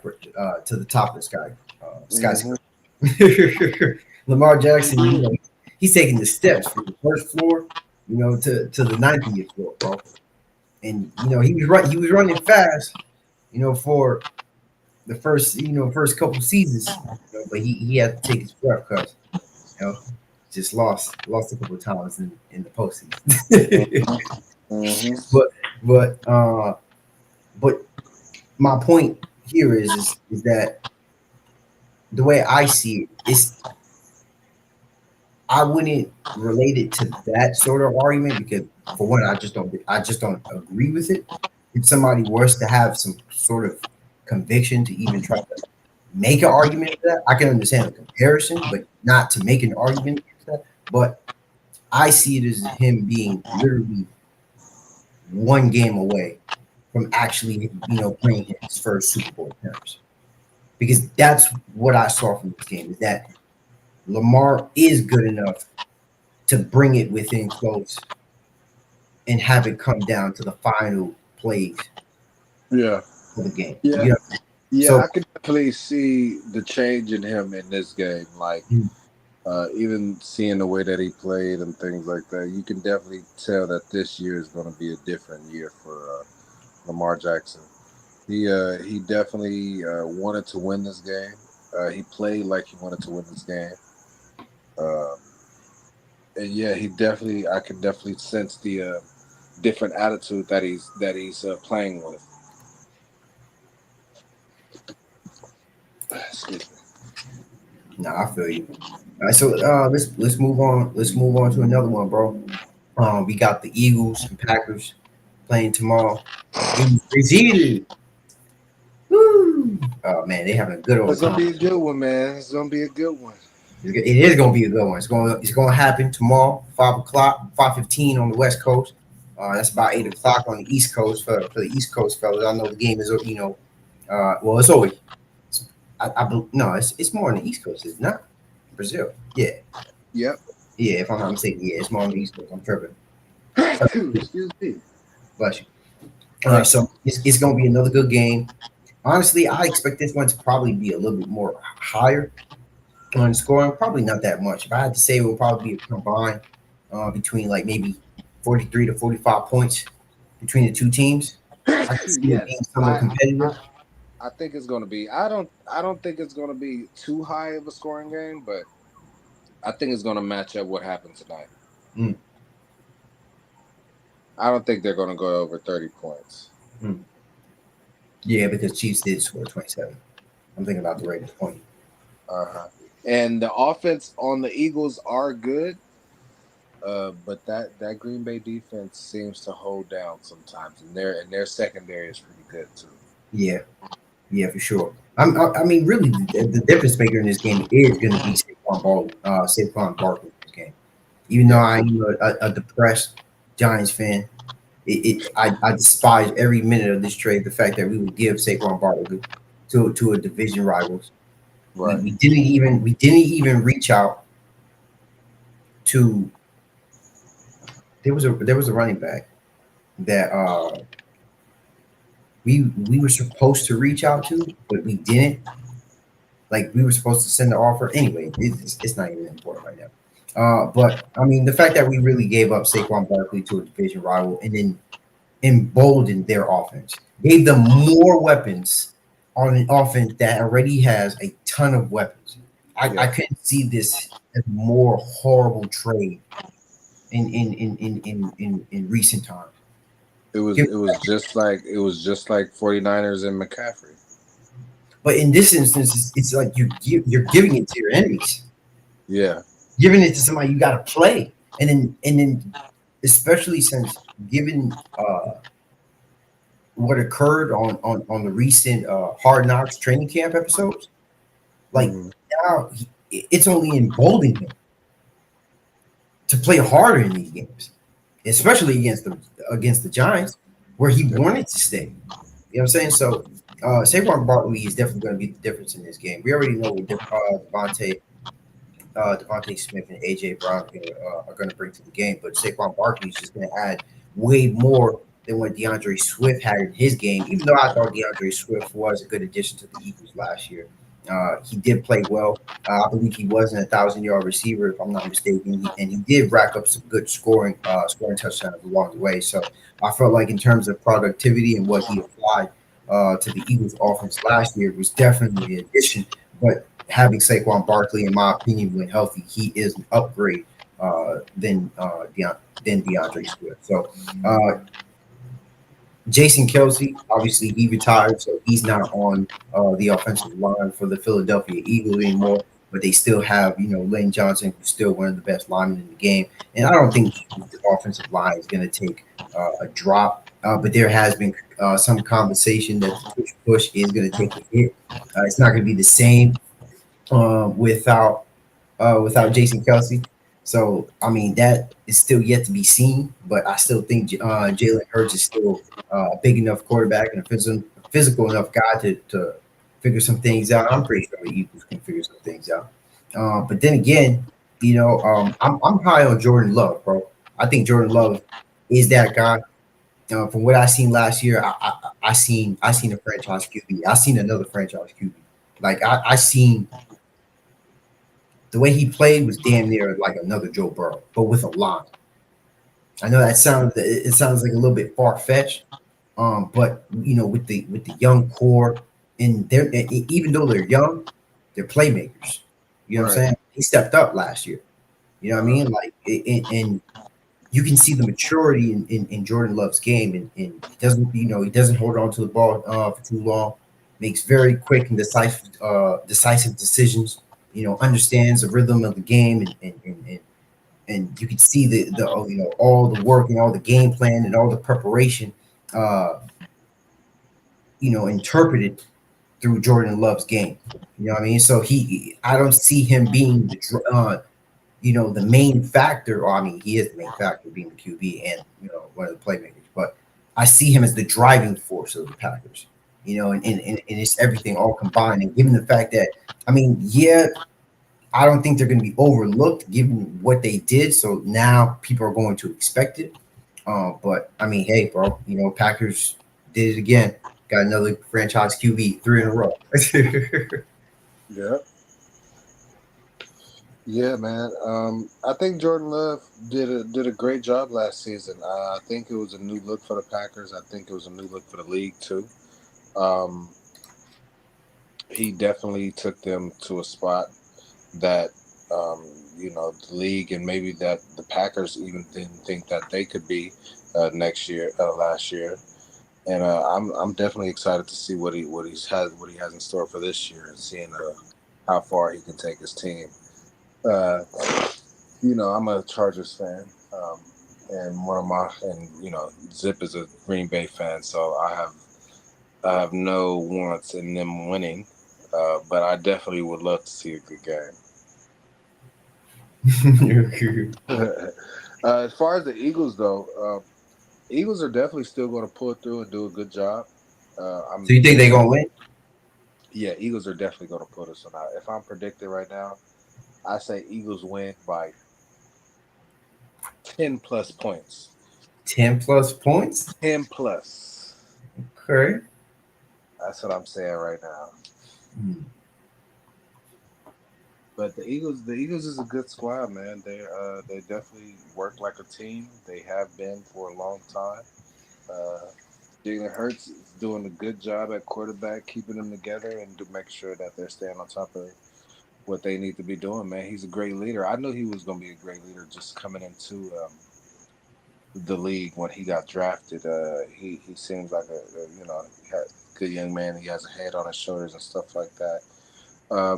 to the top of the skyscraper. Lamar Jackson, he's taking the steps from the first floor, to the 90th floor, bro. And he was running fast, for the first couple seasons, but he had to take his breath because just lost a couple of times in the postseason. Mm-hmm. but my point here is that the way I see it is I wouldn't relate it to that sort of argument because for one, I just don't agree with it. If somebody was to have some sort of conviction to even try to make an argument for that, I can understand the comparison, but not to make an argument against that. But I see it as him being literally one game away from actually, playing his first Super Bowl appearance. Because that's what I saw from this game is that Lamar is good enough to bring it within close and have it come down to the final plays Yeah. for the game. Yeah. You know, Yeah, so I could definitely see the change in him in this game. Like, even seeing the way that he played and things like that, you can definitely tell that this year is going to be a different year for Lamar Jackson. He definitely wanted to win this game. He played like he wanted to win this game. Uh, and yeah, I can definitely sense the different attitude that he's playing with. Excuse me. I feel you. All right, so let's move on. Let's move on to another one, bro. We got the Eagles and Packers playing tomorrow. Eagles, woo! Oh man, they having a good old It's gonna time. be a good one, man. It's gonna be a good one. It is going to be a good one. It's going to happen tomorrow, 5 o'clock, 5:15 on the West Coast. That's about 8 o'clock on the East Coast for the East Coast fellas. I know the game is well, it's always. No, it's more on the East Coast. It's not Brazil. Yeah, Yep. yeah. If I'm not mistaken, yeah, it's more on the East Coast. I'm tripping. Excuse me. Bless you. So it's going to be another good game. Honestly, I expect this one to probably be a little bit more higher on scoring. Probably not that much. If I had to say, it would probably be a combined between like maybe 43 to 45 points between the two teams. I can see it being Yes, somewhat competitive. I think it's gonna be. I don't think it's gonna be too high of a scoring game, but I think it's gonna match up what happened tonight. Mm. I don't think they're gonna go over 30 points. Yeah, because Chiefs did score 27. I'm thinking about the Raiders 20. Uh-huh. And the offense on the Eagles are good, but that Green Bay defense seems to hold down sometimes, and their secondary is pretty good too. Yeah, for sure. I mean, really, the difference maker in this game is going to be Saquon Barkley in this game. Even though Yeah. I'm a depressed Giants fan, I despise every minute of this trade. The fact that we would give Saquon Barkley to a division rivals. Right. We didn't even reach out to. There was a running back that we were supposed to reach out to, but we didn't. Like we were supposed to send the offer anyway. It's not even important right now. But I mean, the fact that we really gave up Saquon Barkley to a division rival and then emboldened their offense, gave them more weapons on an offense that already has a ton of weapons. I couldn't see this as more horrible trade in recent times. It was just like 49ers and McCaffrey. But in this instance, it's like you're giving it to your enemies, Yeah. giving it to somebody you got to play, and then especially since given what occurred on the recent Hard Knocks training camp episodes, like now it's only emboldening him to play harder in these games, especially against the Giants, where he wanted to stay. You know what I'm saying? So Saquon Barkley is definitely going to be the difference in this game. We already know what Devontae Smith and AJ Brown are going to bring to the game, but Saquon Barkley is just going to add way more than what DeAndre Swift had in his game. Even though I thought DeAndre Swift was a good addition to the Eagles last year, he did play well. I believe he was an 1,000-yard receiver, if I'm not mistaken, and he did rack up some good scoring touchdowns along the way. So I felt like in terms of productivity and what he applied to the Eagles' offense last year was definitely an addition. But having Saquon Barkley, in my opinion, when healthy, he is an upgrade than DeAndre Swift. So Jason Kelsey, obviously he retired, so he's not on the offensive line for the Philadelphia Eagles anymore. But they still have, Lane Johnson, who's still one of the best linemen in the game. And I don't think the offensive line is going to take a drop. But there has been some conversation that the push is going to take a hit. It's not going to be the same without Jason Kelsey. So I mean that is still yet to be seen, but I still think Jalen Hurts is still a big enough quarterback and a physical enough guy to figure some things out. I'm pretty sure the Eagles can figure some things out. But then again, I'm high on Jordan Love, bro. I think Jordan Love is that guy. from what I seen last year, I seen a franchise QB. I seen another franchise QB. Like I seen the way he played was damn near like another Joe Burrow, but with a line. I know that sounds it sounds like a little bit far fetched, but with the young core and even though they're young, they're playmakers. You know what I'm Right. saying? He stepped up last year. You know what I Uh, mean? Like and you can see the maturity in Jordan Love's game, and he doesn't hold on to the ball for too long. Makes very quick and decisive decisions. Understands the rhythm of the game, and you can see the all the work and all the game plan and all the preparation, uh, interpreted through Jordan Love's game. You know what I mean? So I don't see him being the main factor. Or I mean, he is the main factor, being the QB and one of the playmakers. But I see him as the driving force of the Packers. And it's everything all combined. And given the fact that, I mean, yeah, I don't think they're going to be overlooked given what they did. So now people are going to expect it. But I mean, hey, bro, Packers did it again. Got another franchise QB, 3 in a row. yeah. Yeah, man. I think Jordan Love did a great job last season. I think it was a new look for the Packers. I think it was a new look for the league too. Um, he definitely took them to a spot that the league and maybe that the Packers even didn't think that they could be last year. And I'm definitely excited to see what he has in store for this year and seeing how far he can take his team. Uh, I'm a Chargers fan, and Zip is a Green Bay fan, so I have no wants in them winning, but I definitely would love to see a good game. As far as the Eagles, though, Eagles are definitely still going to pull through and do a good job. So you think they're gonna win? Yeah, Eagles are definitely going to put us on out. If I'm predicting right now, I say Eagles win by 10 plus points. 10+ points. 10 plus. Okay. That's what I'm saying right now. Hmm. But the Eagles is a good squad, man. They definitely work like a team. They have been for a long time. Uh, Jalen Hurts is doing a good job at quarterback, keeping them together and to make sure that they're staying on top of what they need to be doing. Man, he's a great leader. I knew he was going to be a great leader just coming into the league when he got drafted. He seems like a good young man. He has a head on his shoulders and stuff like that.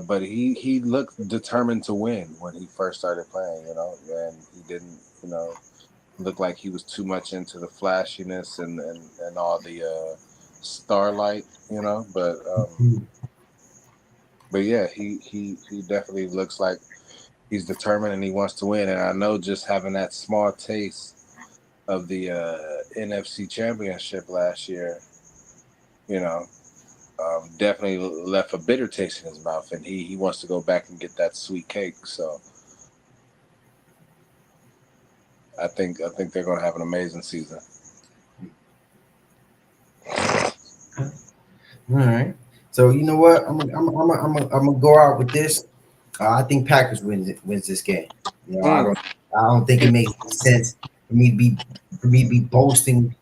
But he looked determined to win when he first started playing, and he didn't, look like he was too much into the flashiness and all the starlight, but yeah, he definitely looks like he's determined and he wants to win. And I know just having that small taste of the NFC Championship last year, you know, definitely left a bitter taste in his mouth, and he wants to go back and get that sweet cake. So I think they're going to have an amazing season. All right. So you know what? I'm gonna go out with this. I think Packers wins this game. Mm. I don't think it makes any sense for me to be boasting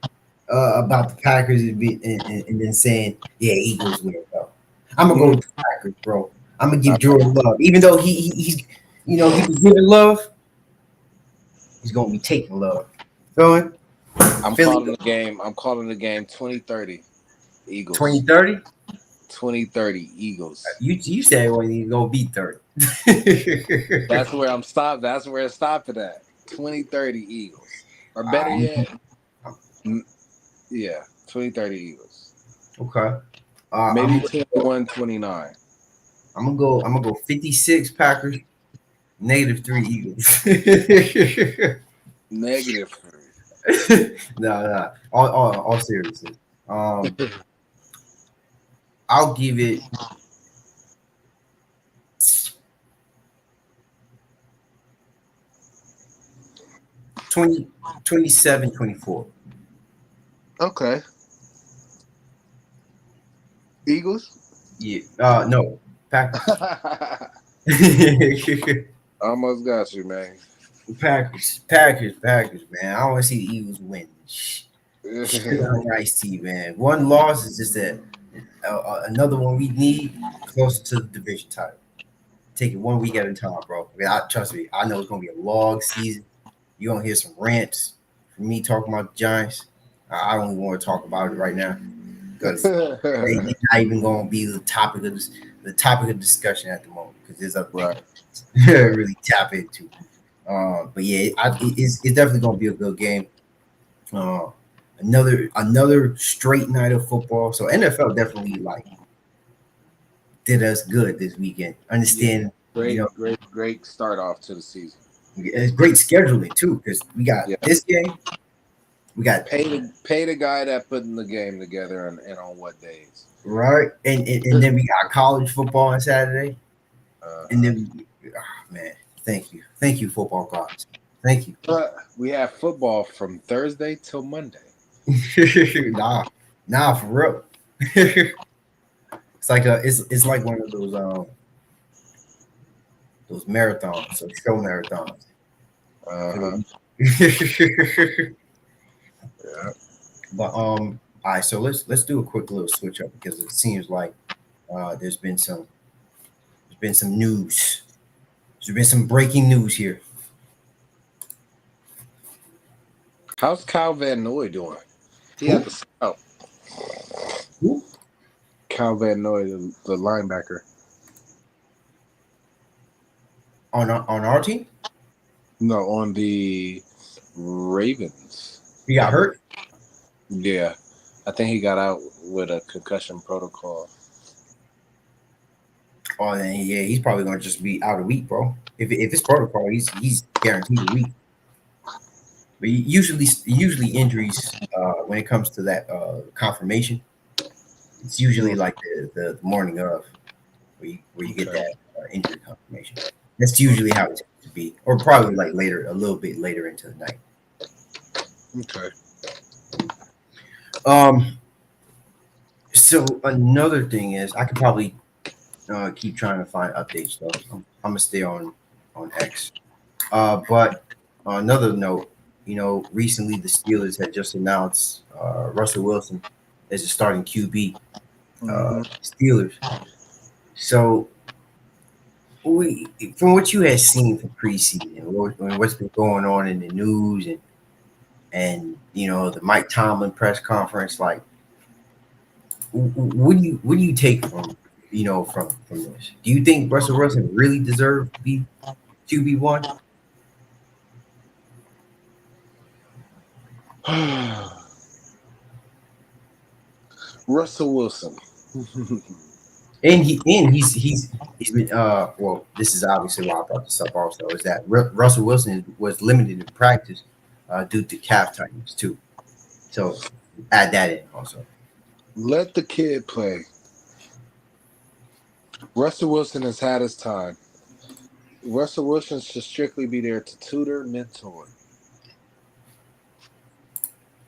about the Packers and then saying, yeah, Eagles win, bro. I'm gonna go Mm. with the Packers, bro. I'm gonna give Jordan love, even though he's he was giving love, he's gonna be taking love. Going I'm Philly calling the game. I'm calling the game 20-30 Eagles. 2030. 20-30 Eagles. You said when you gonna beat 30. That's where I'm stopped. That's where it's stopping at. 20-30 Eagles. Or better yet, yeah, 20-30 Eagles. Okay. Maybe 21-29. I'm gonna go 56 Packers, -3 Eagles. -3. No. All seriousness. I'll give it 20, 27, 24. Okay. Eagles. Yeah. No. Packers. Almost got you, man. Packers, man. I don't want to see the Eagles win. Sugar on iced tea, man. One loss is just another one we need closer to the division title. Take it one week at a time, bro. I mean, trust me, I know it's gonna be a long season. You're gonna hear some rants from me talking about the Giants. I don't even want to talk about it right now because they're not even gonna be the topic of discussion at the moment because there's other things Right. to really tap into. But yeah, it's definitely gonna be a good game. Uh, another straight night of football. So NFL definitely like did us good this weekend. Yeah. Understand, you know, Great start off to the season. it's great scheduling too because we got Yeah. this game. We got Pay the guy that putting the game together and on what days. right, and then we got college football on Saturday, and Uh-huh. then man, thank you, football gods, thank you. But we have football from Thursday till Monday. nah, for real. It's like it's like one of those marathons, so show marathons. Uh-huh. Yeah. But all right, so let's do a quick little switch up because it seems like there's been some news. There's been some breaking news here. How's Kyle Van Noy doing? He Who? had the scout. Who? Kyle Van Noy, the linebacker. On our team? No, on the Ravens. He got hurt. Yeah. I think he got out with a concussion protocol. Oh, then yeah, he's probably gonna just be out a week, bro. If it's protocol, he's guaranteed a week. But usually injuries when it comes to that confirmation, it's usually like the morning of where you get Okay. that injury confirmation. That's usually how it's to be, or probably like later, a little bit later into the night. Okay. So another thing is, I could probably keep trying to find updates though. I'm gonna stay on X. But on another note, recently the Steelers had just announced Russell Wilson as a starting QB. Mm-hmm. Steelers. So from what you had seen from preseason, what's been going on in the news and the Mike Tomlin press conference, like what do you take from this? Do you think Russell Wilson really deserved to be QB1? Russell Wilson. And he's been well. This is obviously why I brought this up. Also, is that Russell Wilson was limited in practice due to calf tightness too. So add that in also. Let the kid play. Russell Wilson has had his time. Russell Wilson should strictly be there to tutor, mentor.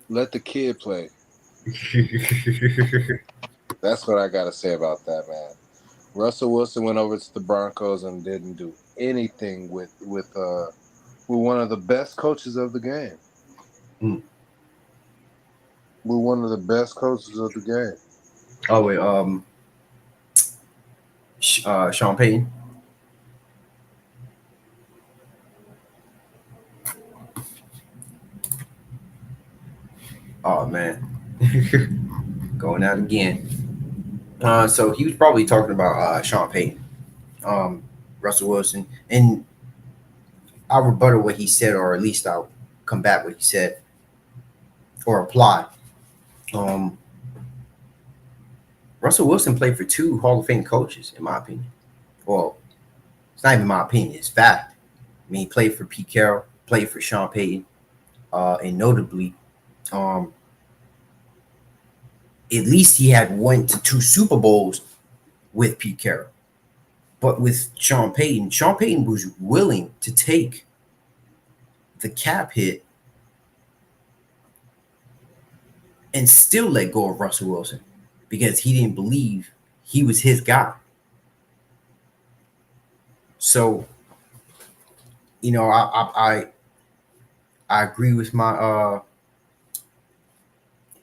Let the kid play. That's what I got to say about that, man. Russell Wilson went over to the Broncos and didn't do anything with one of the best coaches of the game. Mm. We're one of the best coaches of the game. Oh wait, Sean Payton. Oh man, going out again. So he was probably talking about Sean Payton, Russell Wilson, and I'll rebuttal what he said, or at least I'll combat what he said, or apply. Um, Russell Wilson played for two Hall of Fame coaches, in my opinion. Well, it's not even my opinion; it's fact. I mean, he played for Pete Carroll, played for Sean Payton, and notably, um, at least he had went to two Super Bowls with Pete Carroll. But with Sean Payton was willing to take the cap hit and still let go of Russell Wilson because he didn't believe he was his guy. So, I agree with my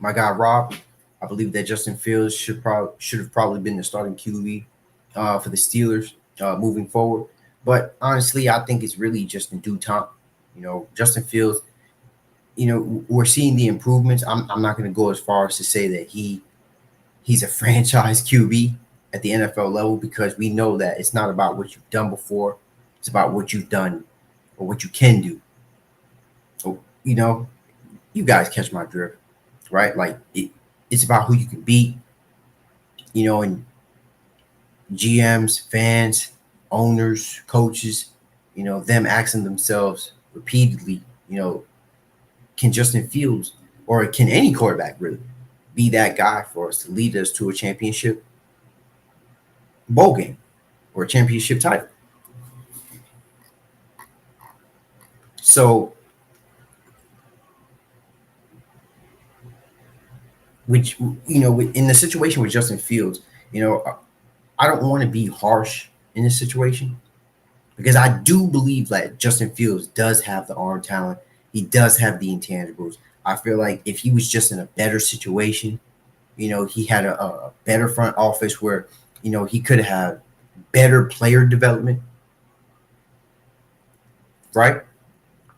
guy Rob. I believe that Justin Fields should have probably been the starting QB for the Steelers moving forward. But honestly, I think it's really just in due time. Justin Fields. We're seeing the improvements. I'm not going to go as far as to say that he's a franchise QB at the NFL level because we know that it's not about what you've done before. It's about what you've done or what you can do. So, you guys catch my drift, right? Like it's about who you can beat, and GMs, fans, owners, coaches, them asking themselves repeatedly, can Justin Fields or can any quarterback really be that guy for us to lead us to a championship bowl game or a championship title? So, which in the situation with Justin Fields, I don't want to be harsh in this situation because I do believe that Justin Fields does have the arm talent. He does have the intangibles. I feel like if he was just in a better situation, he had a better front office where, he could have better player development, right?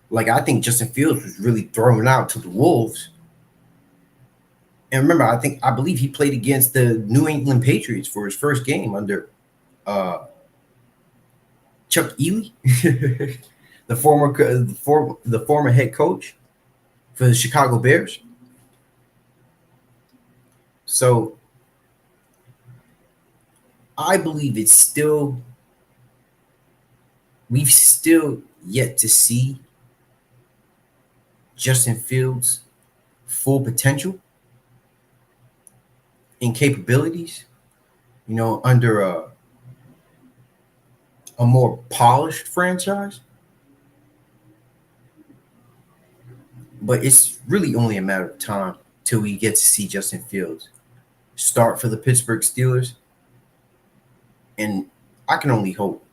Like I think Justin Fields was really thrown out to the Wolves. And remember, I believe he played against the New England Patriots for his first game under uh, Chuck Ely, the former head coach for the Chicago Bears. So I believe we've still yet to see Justin Fields' full potential and capabilities, under a more polished franchise. But it's really only a matter of time till we get to see Justin Fields start for the Pittsburgh Steelers. And I can only hope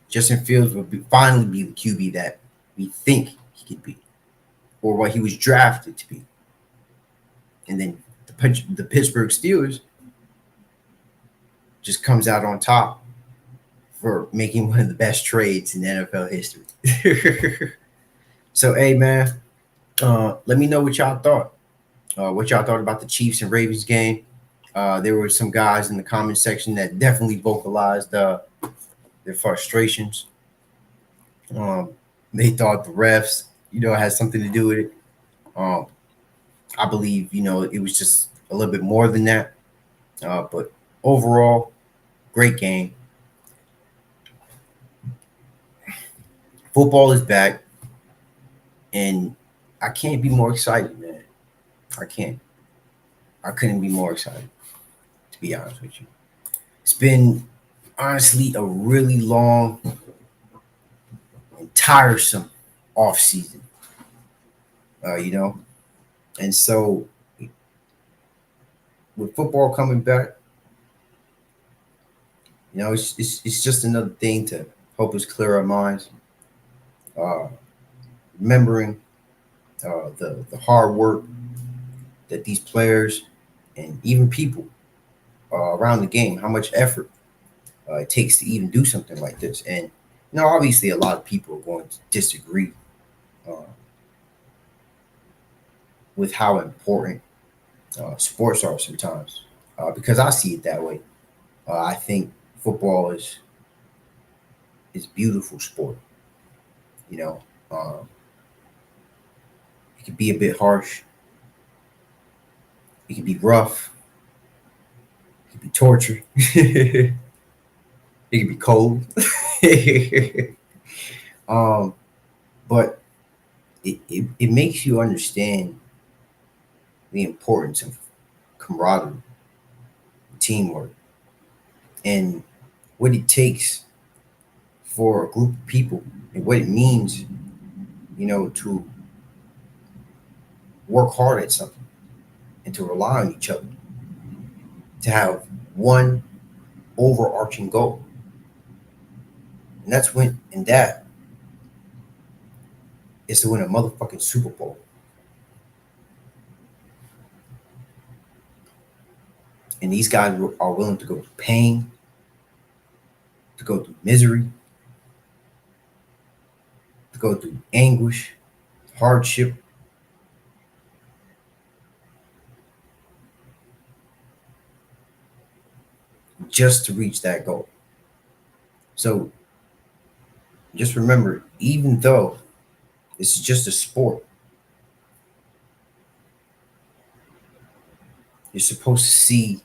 Justin Fields will finally be the QB that we think he could be or what he was drafted to be. And then the Pittsburgh Steelers just comes out on top for making one of the best trades in NFL history. So, hey, man, let me know what y'all thought. What y'all thought about the Chiefs and Ravens game. There were some guys in the comment section that definitely vocalized their frustrations. They thought the refs, had something to do with it. I believe, it was just a little bit more than that. But overall, great game. Football is back, and I can't be more excited, man. I can't. I couldn't be more excited, to be honest with you. It's been honestly a really long and tiresome off season, and so with football coming back, it's just another thing to help us clear our minds, uh, remembering the hard work that these players and even people around the game, how much effort it takes to even do something like this. And obviously, a lot of people are going to disagree uh, with how important sports are sometimes, because I see it that way. I think football is beautiful sport. You know, um, it can be a bit harsh. It can be rough. It can be torture. It can be cold. um, but it makes you understand the importance of camaraderie, teamwork, and what it takes for a group of people and what it means, to work hard at something and to rely on each other to have one overarching goal. And that's when, and that is to win a motherfucking Super Bowl. And these guys are willing to go through pain, to go through misery, to go through anguish, hardship, just to reach that goal. So just remember, even though this is just a sport, you're supposed to see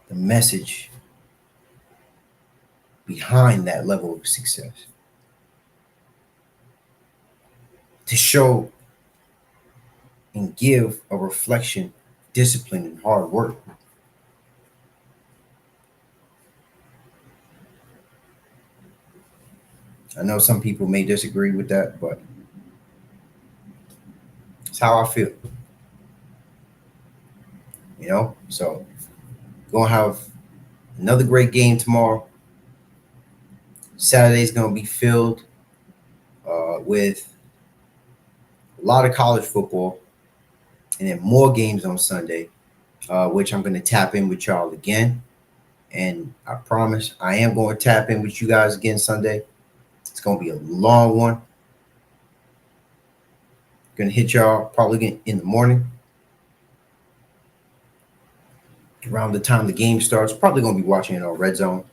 the message behind that level of success to show and give a reflection, discipline, and hard work. I know some people may disagree with that, but it's how I feel. So gonna have another great game tomorrow. Saturday's gonna be filled with a lot of college football, and then more games on Sunday, which I'm gonna tap in with y'all again. And I promise I am going to tap in with you guys again Sunday. It's gonna be a long one. Gonna hit y'all probably again in the morning. Around the time the game starts, probably gonna be watching it on Red Zone.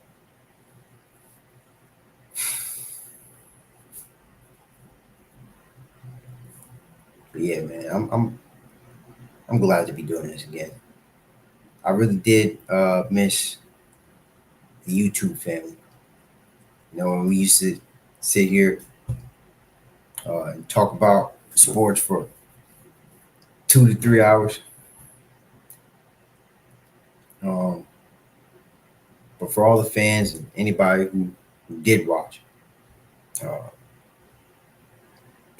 But yeah, man, I'm glad to be doing this again. I really did miss the YouTube family. When we used to sit here and talk about sports for 2 to 3 hours. Um, but for all the fans and anybody who did watch, uh,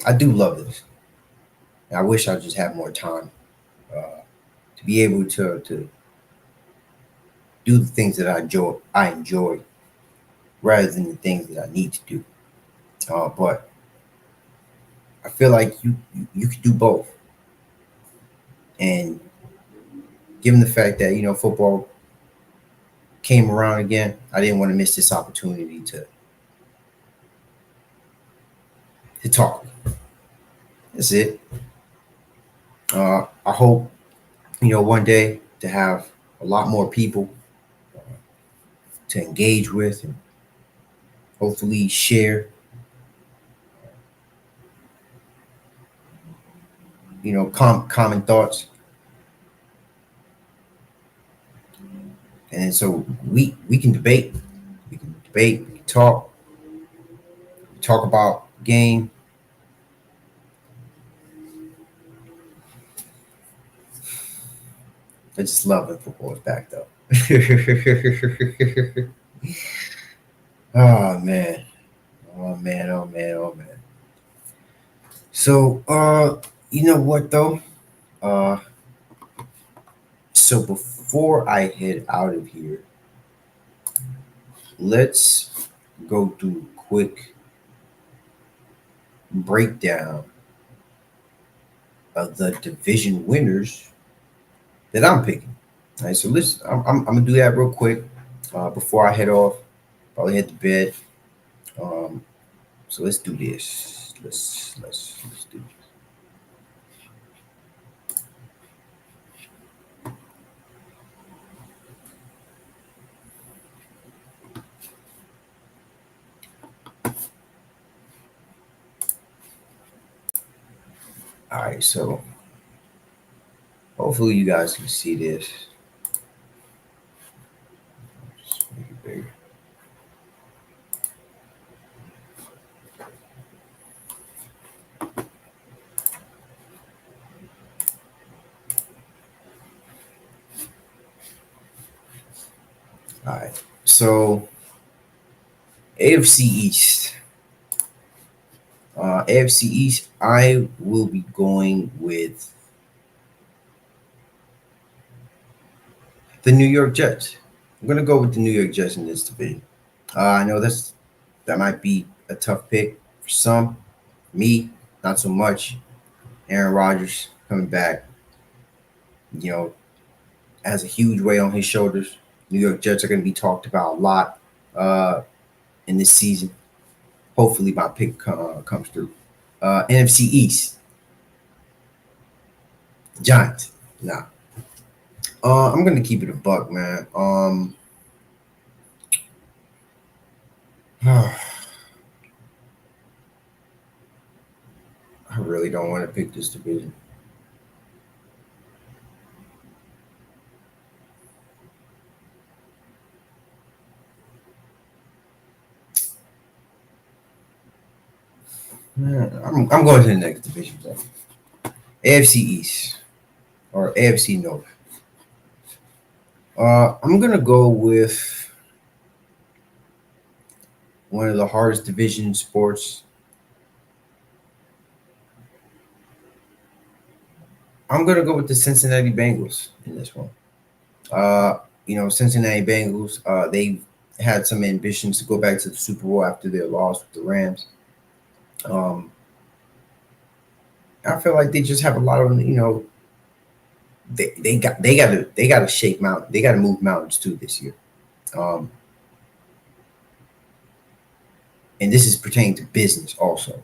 I do love this. And I wish I just had more time to be able to do the things that I enjoy rather than the things that I need to do. But I feel like you could do both. And given the fact that football came around again, I didn't want to miss this opportunity to talk. That's it. I hope one day to have a lot more people to engage with and hopefully share common thoughts. And so we can debate. We can talk about game. I just love when football is back though. Oh man. Oh man, oh man, oh man. So you know what though? Uh so before I head out of here, let's go through a quick breakdown of the division winners that I'm picking. All right, so I'm gonna do that real quick before I head off. Probably head to bed. Um, so let's do this. Let's do this. All right, so hopefully you guys can see this. Just make it bigger. All right, so AFC East. AFC East, I will be going with the New York Jets. I'm gonna go with the New York Jets in this division. I know that might be a tough pick for some. Me, not so much. Aaron Rodgers coming back, you know, has a huge weight on his shoulders. New York Jets are going to be talked about a lot uh, in this season. Hopefully, my pick comes through. NFC East, Giants. Nah, I'm going to keep it a buck, man. I really don't want to pick this division. Man, I'm going to the next division, though. AFC East or AFC North. I'm gonna go with one of the hardest division in sports. I'm gonna go with the Cincinnati Bengals in this one. Cincinnati Bengals. They've had some ambitions to go back to the Super Bowl after their loss with the Rams. Um, I feel like they just have a lot of they got to shake mountain. They got to move mountains too this year. Um, and this is pertaining to business also.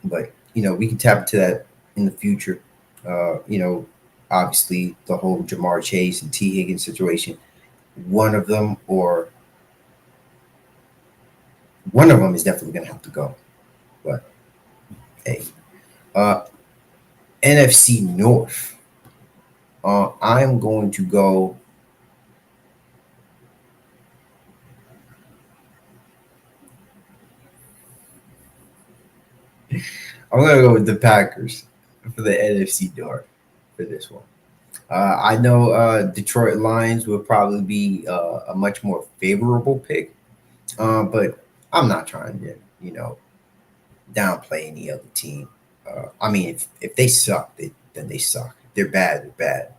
But we can tap into that in the future. Obviously the whole Jamar Chase and T Higgins situation. One of them or one of them is definitely going to have to go. But hey, uh, NFC North. I'm going to go. I'm going to go with the Packers for the NFC North for this one. I know Detroit Lions will probably be a much more favorable pick, but I'm not trying to, downplay any other team. I mean, if they suck, then they suck. If they're bad, they're bad.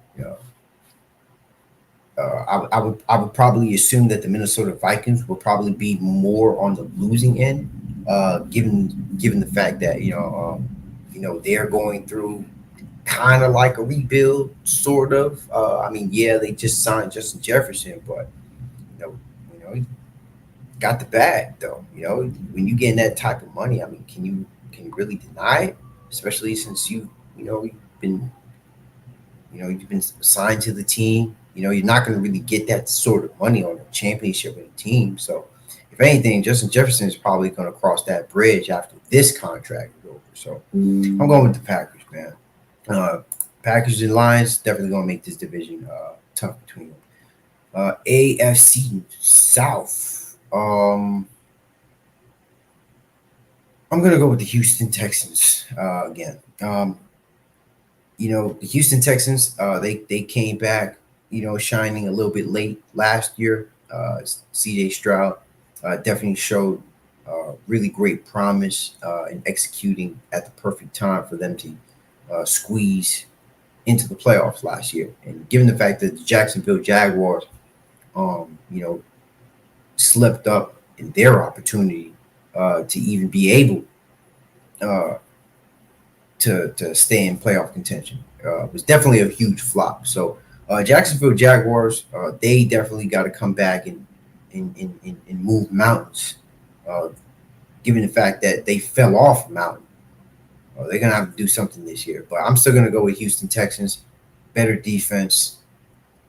I would probably assume that the Minnesota Vikings will probably be more on the losing end, given the fact that they're going through kind of like a rebuild, sort of. I mean, yeah, they just signed Justin Jefferson, but he got the bag though. When you get that type of money, I mean, can you really deny it? Especially since you've been you've been assigned to the team. You're not going to really get that sort of money on a championship with a team. So, if anything, Justin Jefferson is probably going to cross that bridge after this contract is over. So, I'm going with the Packers, man. Packers and Lions definitely going to make this division tough between them. AFC South. I'm going to go with the Houston Texans again. The Houston Texans, they came back, shining a little bit late last year. CJ Stroud definitely showed really great promise in executing at the perfect time for them to squeeze into the playoffs last year. And given the fact that the Jacksonville Jaguars, slipped up in their opportunity to even be able uh, to stay in playoff contention. Was definitely a huge flop. So Jacksonville Jaguars, they definitely got to come back and move mountains. Uh, Given the fact that they fell off a mountain, they're gonna have to do something this year. But I'm still gonna go with Houston Texans. Better defense,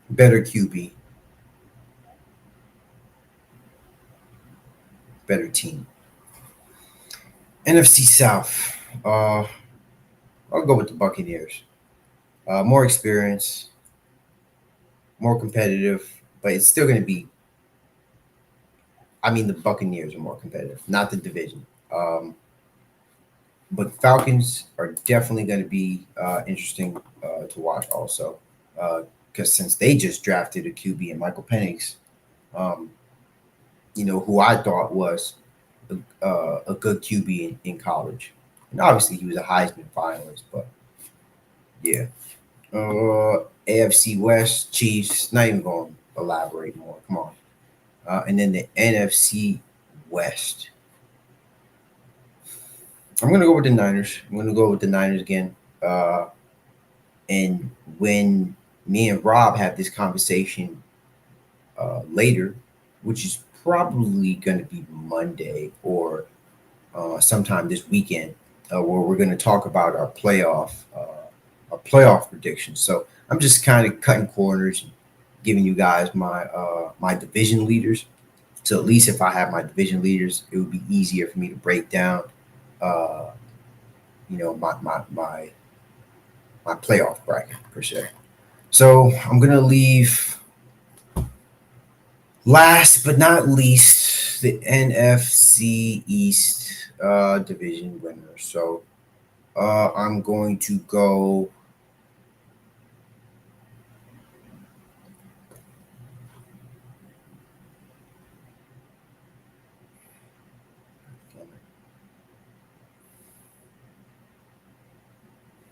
better QB, better team. NFC South. I'll go with the Buccaneers. More experience, more competitive, but it's still going to be. I mean, the Buccaneers are more competitive, not the division. But Falcons are definitely going to be interesting to watch also, because since they just drafted a QB in Michael Penix, um, who I thought was a good QB in college, and obviously he was a Heisman finalist, but yeah. AFC West, Chiefs. Not even going to elaborate more. Come on. And then the NFC West. I'm going to go with the Niners. I'm going to go with the Niners again. And when me and Rob have this conversation later, which is probably going to be Monday or sometime this weekend, where we're going to talk about our playoff predictions. So I'm just kind of cutting corners, and giving you guys my division leaders. So at least if I have my division leaders, it would be easier for me to break down, uh, my playoff bracket per se. So I'm gonna leave last but not least the NFC East division winner. So I'm going to go.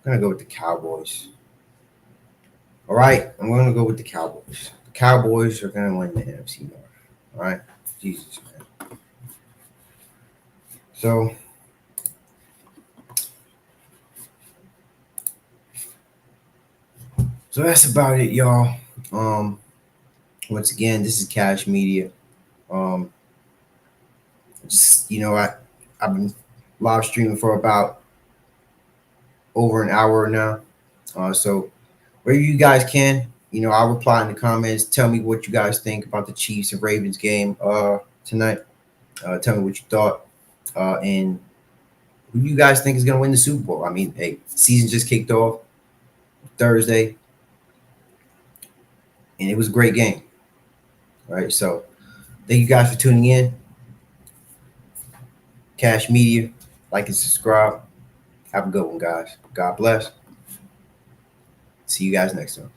I'm gonna go with the Cowboys. All right, I'm gonna go with the Cowboys. The Cowboys are gonna win the NFC North. All right, Jesus man. So that's about it, y'all. Um, Once again, this is Cash Media. Um, just I've been live streaming for about over an hour now. So wherever you guys can, I'll reply in the comments. Tell me what you guys think about the Chiefs and Ravens game tonight. Tell me what you thought, and who you guys think is going to win the Super Bowl. I mean, hey, season just kicked off Thursday, and it was a great game. All right, so thank you guys for tuning in. Cash Media, like and subscribe. Have a good one, guys. God bless. See you guys next time.